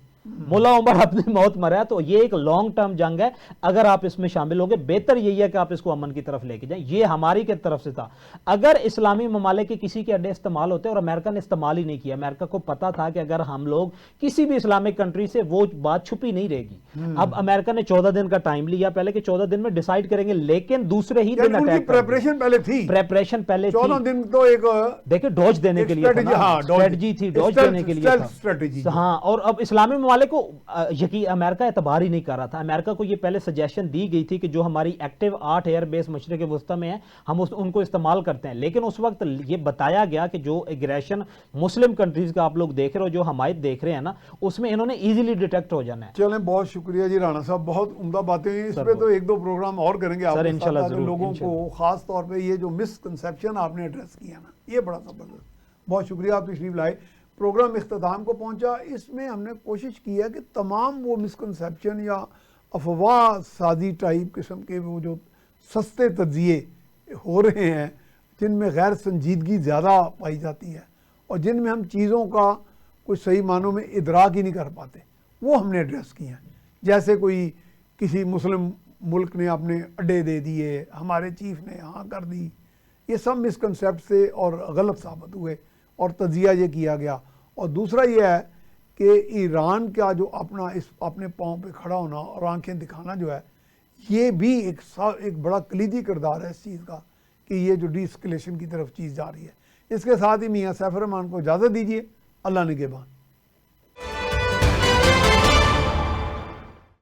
Speaker 2: मुल्ला उमर अपनी मौत मरा। तो ये एक लॉन्ग टर्म जंग है, अगर आप इसमें शामिल होंगे बेहतर यही है कि आप इसको अमन की तरफ लेके जाएं। ये हमारी की तरफ से था। अगर इस्लामी ममालिक के किसी के अड्डे इस्तेमाल होते और अमेरिका ने इस्तेमाल ही नहीं किया, अमेरिका को पता था कि अगर हम लोग किसी भी इस्लामिक कंट्री से, वो बात छुपी नहीं रहेगी। अब अमेरिका ने 14 दिन का टाइम लिया पहले कि 14 दिन में डिसाइड करेंगे, लेकिन दूसरे ही दिन अटैक।
Speaker 1: प्रेपरेशन पहले थी,
Speaker 2: प्रेपरेशन पहले
Speaker 1: 14 दिन तो एक
Speaker 2: देखिए डॉज देने के लिए स्ट्रेटजी थी, डॉज देने के लिए
Speaker 1: स्ट्रेटजी।
Speaker 2: हाँ, और अब इस्लामी ममालिक को यकीन अमेरिका एतबार ही नहीं कर रहा था। अमेरिका को ये पहले सजेशन दी गई थी कि जो हमारी एक्टिव 8 एयर बेस मशरिक वस्ता में है हम उनको इस्तेमाल करते हैं, लेकिन उस वक्त ये बताया गया कि जो एग्रेशन मुस्लिम कंट्रीज का आप लोग देख रहे हो, जो हमायत देख रहे हैं ना, उसमें इन्होंने इजीली डिटेक्ट हो जाना है।
Speaker 1: चलें, बहुत शुक्रिया जी राणा साहब, बहुत उम्दा बातें हैं। इस पे तो 1-2 प्रोग्राम और करेंगे आप
Speaker 2: इंशाल्लाह जरूर।
Speaker 1: लोगों को खास तौर पे ये जो मिसकंसेप्शन आपने एड्रेस किया ना, ये बड़ा जबरदस्त। बहुत शुक्रिया आप तशरीफ लाए। प्रोग्राम इख्तिताम को पहुंचा। इसमें हमने कोशिश की है कि तमाम वो मिसकंसेप्शन या अफवाह साजी टाइप किस्म के वो जो सस्ते तज्जिए हो रहे हैं, जिनमें गैर संजीदगी ज़्यादा पाई जाती है और जिनमें हम चीज़ों का कुछ सही मानों में इदराक ही नहीं कर पाते, वो हमने एड्रेस किए हैं। जैसे कोई किसी मुस्लिम मुल्क ने अपने अड्डे दे दिए, हमारे चीफ ने यहाँ कर दी, ये सब मिसकंसेप्ट से और गलत साबित हुए और तजिया ये किया गया। और दूसरा ये है कि ईरान का जो अपने पाँव पे खड़ा होना और आंखें दिखाना जो है, ये भी एक बड़ा कलीदी किरदार है इस चीज़ का कि ये जो डीएस्केलेशन की तरफ चीज़ जा रही है। इसके साथ ही मियाँ सैफ रहमान को इजाज़त दीजिए। अल्लाह निगहबान।